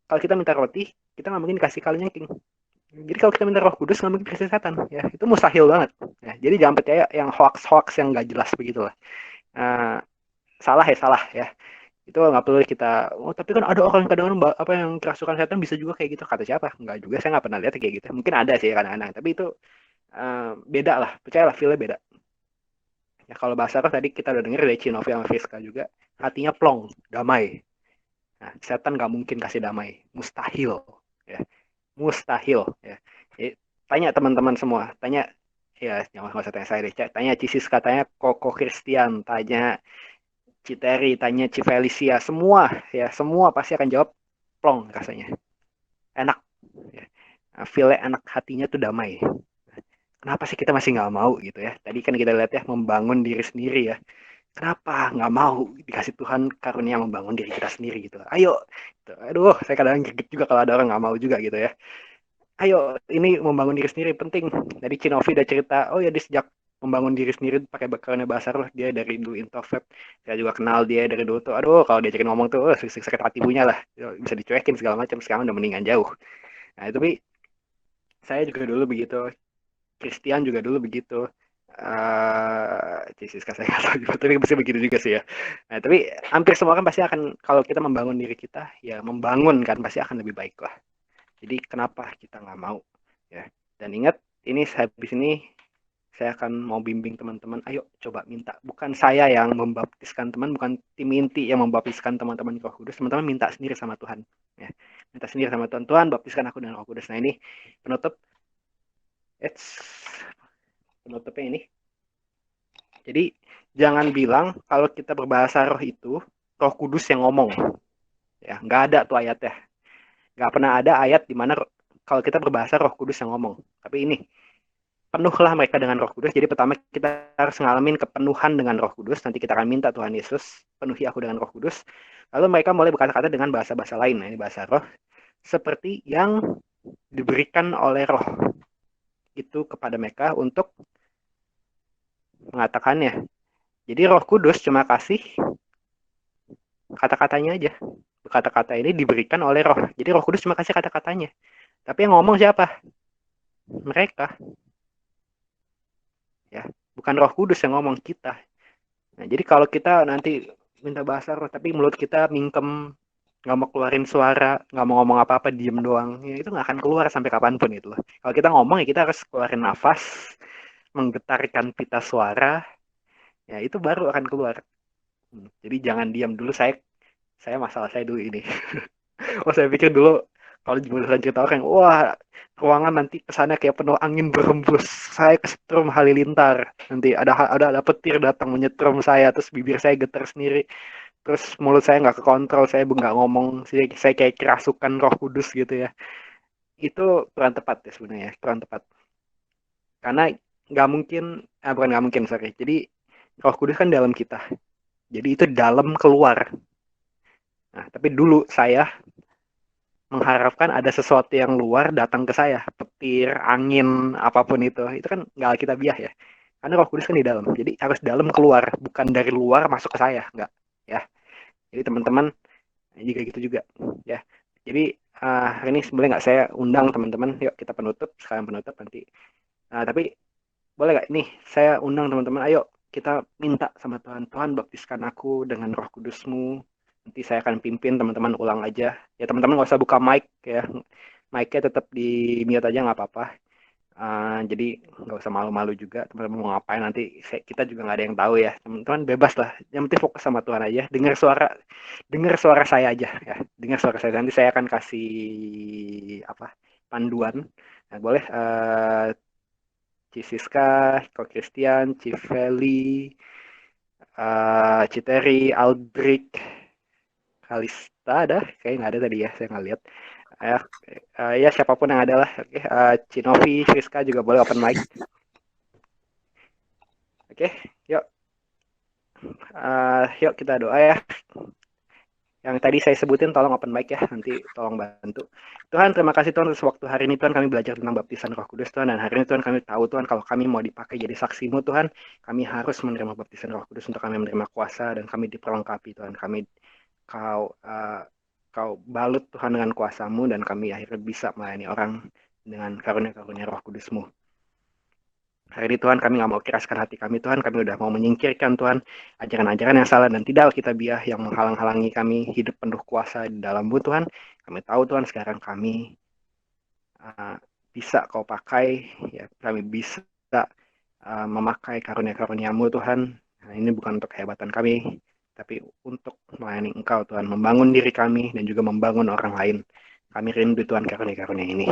[SPEAKER 1] Kalau kita minta roti, kita nggak mungkin kasih kaleng king. Jadi kalau kita minta Roh Kudus nggak mungkin kasih setan. Ya, itu mustahil banget. Ya, jadi jangan percaya yang hoax-hoax yang nggak jelas begitulah. Uh, salah ya. Itu nggak perlu kita, oh tapi kan ada orang kadang-kadang apa yang kerasukan setan bisa juga kayak gitu, kata siapa? Nggak juga, saya nggak pernah lihat kayak gitu. Mungkin ada sih kadang-kadang, tapi itu beda lah, percayalah, feelnya beda. Ya kalau bahasa roh tadi kita udah denger dari Chinovi sama Fiska juga, hatinya plong, damai. Nah, setan nggak mungkin kasih damai, mustahil, ya, mustahil. Ya. Jadi, tanya teman-teman semua, tanya, ya jangan nggak usah tanya saya deh, tanya Cisis, katanya Koko Christian, tanya Citeri, tanya Cifelicia, semua ya, semua pasti akan jawab plong rasanya, enak, ya. Feel enak, hatinya tuh damai. Kenapa sih kita masih nggak mau gitu ya? Tadi kan kita lihat ya, membangun diri sendiri ya. Kenapa nggak mau dikasih Tuhan karunia membangun diri kita sendiri gitu? Ayo, gitu. Aduh, saya kadang greget juga kalau ada orang nggak mau juga gitu ya. Ayo, ini membangun diri sendiri penting. Tadi Cinovi udah cerita, oh ya, di sejak membangun diri sendiri pakai karunia bahasa roh, dia dari dulu introvert. Saya juga kenal dia dari dulu tuh. Aduh, kalau diajakin ngomong tuh, sakit hati punya lah. Bisa dicuekin segala macam. Sekarang udah mendingan jauh. Nah, tapi saya juga dulu begitu. Christian juga dulu begitu. Jesus, saya nggak tahu juga, tapi pasti begitu juga sih ya. Nah, tapi hampir semua kan pasti akan, kalau kita membangun diri kita, ya membangun kan pasti akan lebih baik lah. Jadi kenapa kita nggak mau ya? Dan ingat, ini habis ini saya akan mau bimbing teman-teman. Ayo coba minta. Bukan saya yang membaptiskan teman, bukan tim inti yang membaptiskan teman-teman Roh Kudus. Teman-teman minta sendiri sama Tuhan. Ya. Minta sendiri sama Tuhan. Tuhan, baptiskan aku dengan Roh Kudus. Nah, ini penutup. Penutupnya ini. Jadi jangan bilang kalau kita berbahasa roh itu Roh Kudus yang ngomong. Ya, nggak ada tuh ayatnya. Nggak pernah ada ayat di mana kalau kita berbahasa Roh Kudus yang ngomong. Tapi ini, penuhlah mereka dengan Roh Kudus. Jadi pertama kita harus ngalamin kepenuhan dengan Roh Kudus. Nanti kita akan minta Tuhan Yesus, penuhi aku dengan Roh Kudus. Lalu mereka mulai berkata-kata dengan bahasa-bahasa lain. Nah, ini bahasa roh. Seperti yang diberikan oleh roh itu kepada mereka untuk mengatakannya. Jadi Roh Kudus cuma kasih kata-katanya aja. Kata-kata ini diberikan oleh roh. Jadi Roh Kudus cuma kasih kata-katanya. Tapi yang ngomong siapa? Mereka. Ya, bukan Roh Kudus yang ngomong, kita. Nah, jadi kalau kita nanti minta bahasa roh tapi mulut kita mingkem, nggak mau keluarin suara, nggak mau ngomong apa-apa, diem doang, ya itu nggak akan keluar sampai kapanpun itu loh. Kalau kita ngomong ya kita harus keluarin nafas, menggetarkan pita suara, ya itu baru akan keluar. Jadi jangan diam dulu. Saya masalah saya dulu ini. Oh, saya pikir dulu kalau jurusan cerita orang, wah, ruangan nanti kesannya kayak penuh angin berhembus. Saya kesetrum halilintar. Nanti ada petir datang menyetrum saya, terus bibir saya getar sendiri. Terus mulut saya nggak kekontrol, saya nggak ngomong, saya kayak kerasukan Roh Kudus gitu ya. Itu kurang tepat ya sebenarnya, kurang tepat. Karena nggak mungkin, bukan nggak mungkin, sorry. Jadi Roh Kudus kan dalam kita. Jadi itu dalam keluar. Nah, tapi dulu saya mengharapkan ada sesuatu yang luar datang ke saya, petir, angin, apapun itu kan nggak alkitabiah ya. Karena Roh Kudus kan di dalam, jadi harus dalam keluar, bukan dari luar masuk ke saya, nggak ya. Jadi teman-teman juga gitu juga ya. Jadi hari ini sebenarnya nggak saya undang teman-teman, yuk kita penutup sekarang, penutup nanti. Tapi boleh nggak nih saya undang teman-teman, ayo kita minta sama Tuhan, Tuhan baptiskan aku dengan Roh Kudus-Mu. Nanti saya akan pimpin, teman-teman ulang aja. Ya teman-teman nggak usah buka mic ya. Mic-nya tetap di mute aja nggak apa-apa. Jadi nggak usah malu-malu juga. Teman-teman mau ngapain nanti kita juga nggak ada yang tahu ya. Teman-teman bebas lah. Yang penting fokus sama Tuhan aja. Dengar suara saya aja ya. Dengar suara saya. Nanti saya akan kasih panduan. Nah, boleh Cisiska, Ko Christian, Civeli, Citeri, Aldrich, Kalista ada? Kayaknya nggak ada tadi ya, saya nggak lihat. Ya siapapun yang ada lah. Oke, Cinovi, Friska juga boleh open mic. Oke, yuk. Yuk kita doa ya. Yang tadi saya sebutin tolong open mic ya, nanti tolong bantu. Tuhan, terima kasih Tuhan atas waktu hari ini Tuhan kami belajar tentang baptisan Roh Kudus Tuhan, dan hari ini Tuhan kami tahu Tuhan kalau kami mau dipakai jadi saksi-Mu Tuhan, kami harus menerima baptisan Roh Kudus untuk kami menerima kuasa dan kami diperlengkapi Tuhan. Kau balut Tuhan dengan kuasa-Mu dan kami akhirnya bisa melayani orang dengan karunia-karunia Roh Kudus-Mu. Hari ini Tuhan kami nggak mau keraskan hati kami Tuhan, kami udah mau menyingkirkan Tuhan ajaran-ajaran yang salah dan tidak alkitabiah yang menghalang-halangi kami hidup penuh kuasa di dalam-Mu Tuhan. Kami tahu Tuhan sekarang kami bisa Kau pakai, ya kami bisa memakai karunia-karunia-Mu Tuhan. Nah, ini bukan untuk kehebatan kami, tapi untuk melayani Engkau Tuhan, membangun diri kami dan juga membangun orang lain. Kami rindu Tuhan karunia-karunia ini.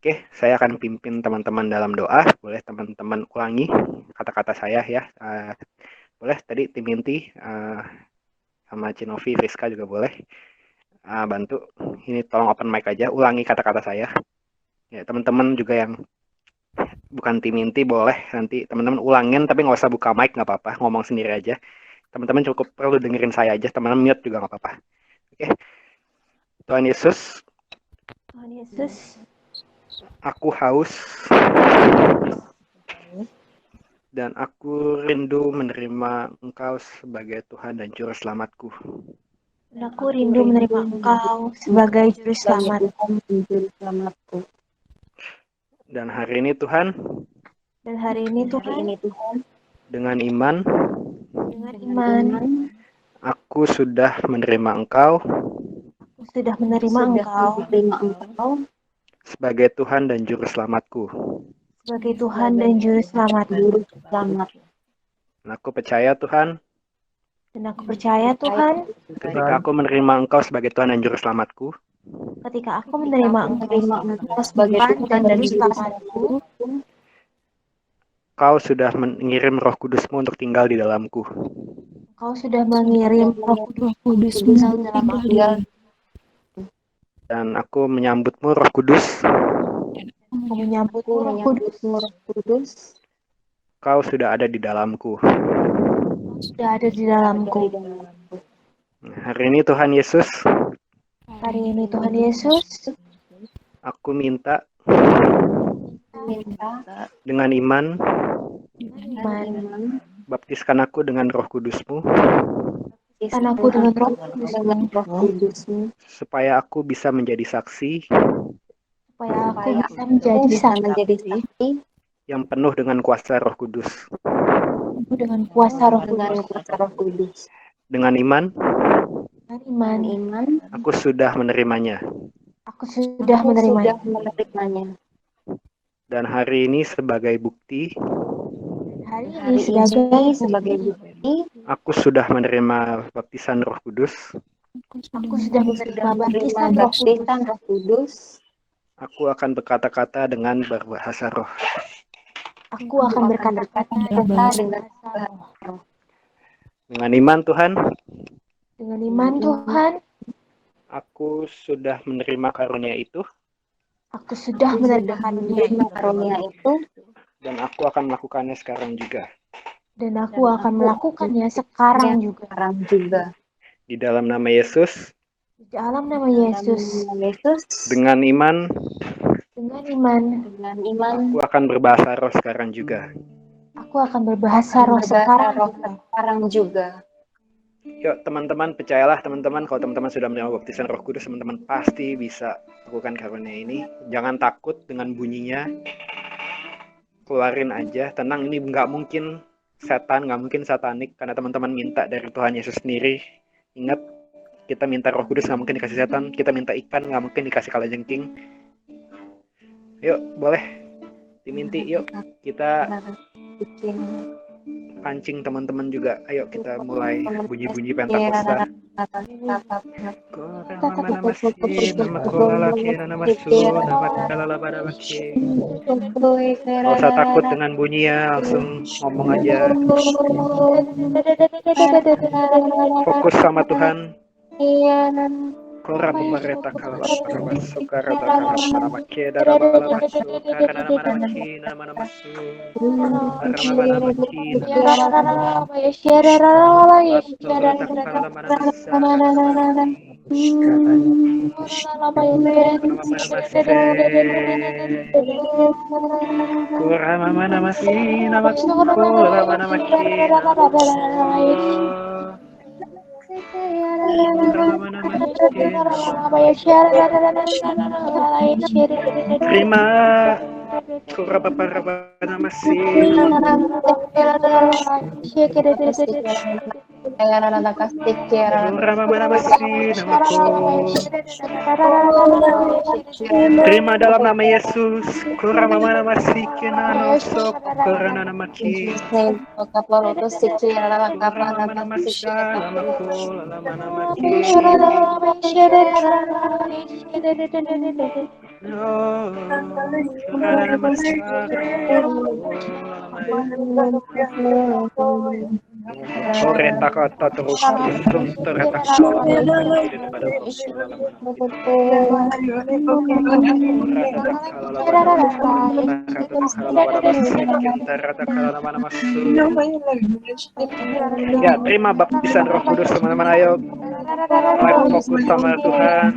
[SPEAKER 1] Oke, saya akan pimpin teman-teman dalam doa. Boleh teman-teman ulangi kata-kata saya ya. Boleh tadi tim inti sama Cinovi, Rizka juga boleh bantu. Ini tolong open mic aja, ulangi kata-kata saya. Ya, teman-teman juga yang bukan tim inti boleh nanti teman-teman ulangin, tapi nggak usah buka mic, nggak apa-apa, ngomong sendiri aja. Teman-teman cukup perlu dengerin saya aja, teman-teman mute juga nggak apa-apa. Oke, Tuhan Yesus.
[SPEAKER 4] Tuhan Yesus.
[SPEAKER 1] Aku haus dan aku rindu menerima Engkau sebagai Tuhan dan Juru Selamatku.
[SPEAKER 4] Dan aku rindu menerima Engkau sebagai Juru Selamatku.
[SPEAKER 1] Dan hari ini Tuhan, dengan iman, aku sudah menerima Engkau sebagai Tuhan dan Juru Selamatku. Dan aku percaya Tuhan, ketika aku menerima Engkau sebagai Tuhan dan Juru Selamatku, Kau sudah mengirim Roh Kudus-Mu untuk tinggal di dalamku. Dan aku menyambut-Mu Roh Kudus. Kau sudah ada di dalamku. Hari ini Tuhan Yesus, aku minta dengan iman, baptiskan aku dengan Roh Kudus-Mu, supaya aku bisa menjadi saksi yang penuh dengan kuasa Roh Kudus. Dengan iman, aku sudah menerimanya. Dan hari ini sebagai bukti, aku sudah menerima baptisan Roh Kudus. Aku akan berkata-kata dengan berbahasa roh. Dengan iman Tuhan, aku sudah menerima karunia itu. Dan aku akan melakukannya sekarang juga. Di dalam nama Yesus. Dengan iman, aku akan berbahasa roh sekarang juga. Yuk teman-teman, percayalah teman-teman, kalau teman-teman sudah menerima baptisan Roh Kudus, teman-teman pasti bisa lakukan karunia ini. Jangan takut dengan bunyinya, keluarin aja, tenang, ini nggak mungkin setan, nggak mungkin satanik, karena teman-teman minta dari Tuhan Yesus sendiri. Ingat, kita minta Roh Kudus nggak mungkin dikasih setan, kita minta ikan nggak mungkin dikasih kalajengking. Yuk, boleh diminti, yuk kita pancing teman-teman juga. Ayo kita mulai bunyi-bunyi Pentakosta. Gak usah takut dengan bunyinya, langsung ngomong aja. Fokus sama Tuhan. Kora papareta kala parabasu karata kala mana makeda rabala basu karana mana makina mana masu karana mana makina latorata kala mana masara kala mana mana mase kora mana masina makola mana makina terima kurapa parabana masih kurapa mana masih namaku terima dalam nama Yesus kurapa mana masih kenano sok karena nama ki kurapa mana masih namaku lama nama ki oh karena nama Oreta kata terus kisum tereta kala pada ya terima baptisan Roh Kudus teman-teman ayo fokus sama Tuhan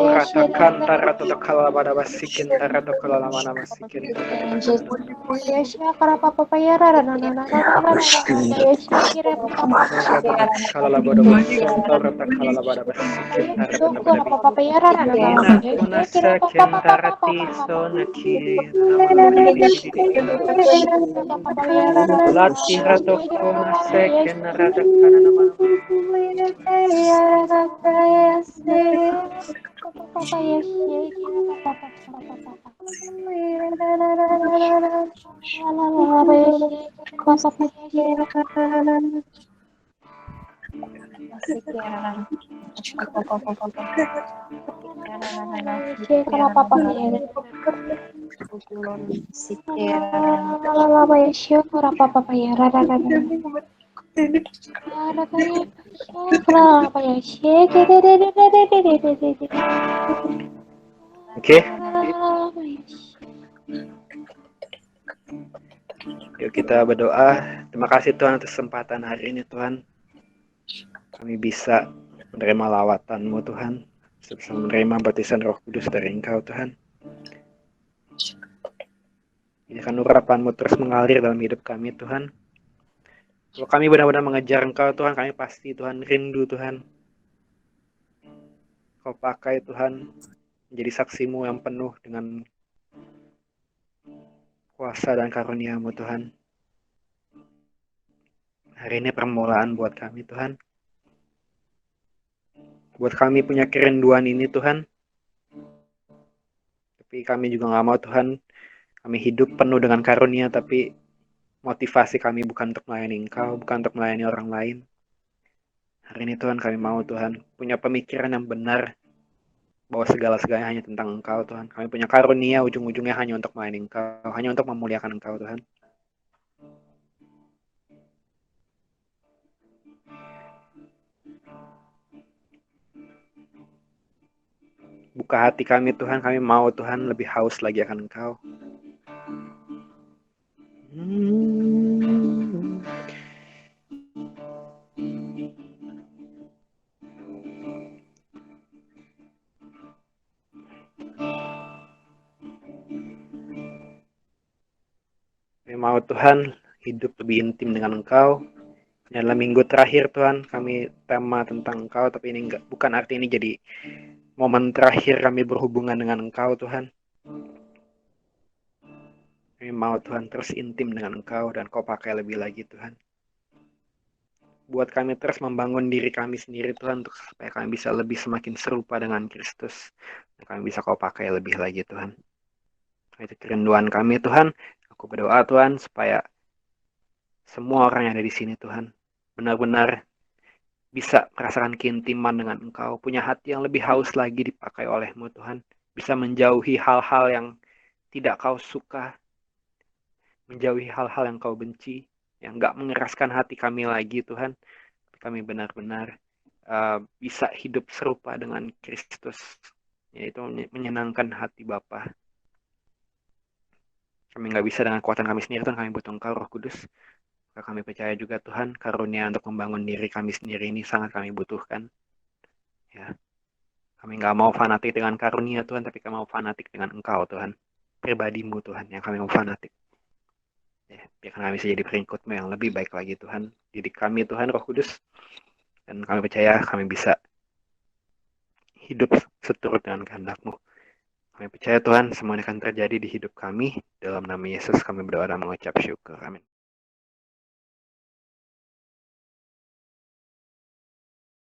[SPEAKER 1] Ratakan tarato kala pada basikin tarato kala lama nama sikin kala labada basun tarata kala labada basikin tarato kuna sakin tarati sonaki lati rato kuna sakin rata kana nama Oke. Yuk kita berdoa. Terima kasih Tuhan atas kesempatan hari ini Tuhan. Kami bisa menerima lawatan-Mu Tuhan. Bisa menerima baptisan Roh Kudus dari Engkau Tuhan. Biarkan urapan-Mu terus mengalir dalam hidup kami Tuhan. Kalau kami benar-benar mengejar Engkau Tuhan, kami pasti Tuhan rindu Tuhan. Kau pakai Tuhan menjadi saksi-Mu yang penuh dengan kuasa dan karunia-Mu Tuhan. Hari ini permulaan buat kami Tuhan. Buat kami punya kerinduan ini Tuhan. Tapi kami juga gak mau Tuhan, kami hidup penuh dengan karunia, tapi motivasi kami bukan untuk melayani Engkau, bukan untuk melayani orang lain. Hari ini Tuhan kami mau Tuhan punya pemikiran yang benar, bahwa segala-segalanya hanya tentang Engkau Tuhan. Kami punya karunia ujung-ujungnya hanya untuk melayani Engkau, hanya untuk memuliakan Engkau Tuhan. Buka hati kami Tuhan, kami mau Tuhan lebih haus lagi akan Engkau. Kami mau Tuhan hidup lebih intim dengan Engkau. Dalam minggu terakhir Tuhan kami tema tentang Engkau, tapi ini bukan arti ini jadi momen terakhir kami berhubungan dengan Engkau Tuhan. Kami mau Tuhan terus intim dengan Engkau dan Kau pakai lebih lagi Tuhan. Buat kami terus membangun diri kami sendiri Tuhan, untuk supaya kami bisa lebih semakin serupa dengan Kristus. Dan kami bisa Kau pakai lebih lagi Tuhan. Itu kerinduan kami Tuhan. Aku berdoa Tuhan supaya semua orang yang ada di sini Tuhan benar-benar bisa merasakan keintiman dengan Engkau, punya hati yang lebih haus lagi dipakai oleh-Mu Tuhan, bisa menjauhi hal-hal yang tidak Kau suka, menjauhi hal-hal yang Kau benci, yang nggak mengeraskan hati kami lagi Tuhan. Kami benar-benar bisa hidup serupa dengan Kristus, yaitu menyenangkan hati Bapa. Kami nggak bisa dengan kekuatan kami sendiri Tuhan, kami butuh Engkau Roh Kudus. Kami percaya juga Tuhan, karunia untuk membangun diri kami sendiri ini sangat kami butuhkan. Ya, kami nggak mau fanatik dengan karunia Tuhan, tapi kami mau fanatik dengan Engkau Tuhan, pribadimu Tuhan, yang kami mau fanatik. Ya, biar kami bisa jadi pengikut-Mu yang lebih baik lagi Tuhan. Didik kami Tuhan Roh Kudus, dan kami percaya kami bisa hidup seturut dengan kehendak-Mu. Kami percaya Tuhan, semuanya akan terjadi di hidup kami. Dalam nama Yesus kami berdoa dan mengucap syukur. Amin.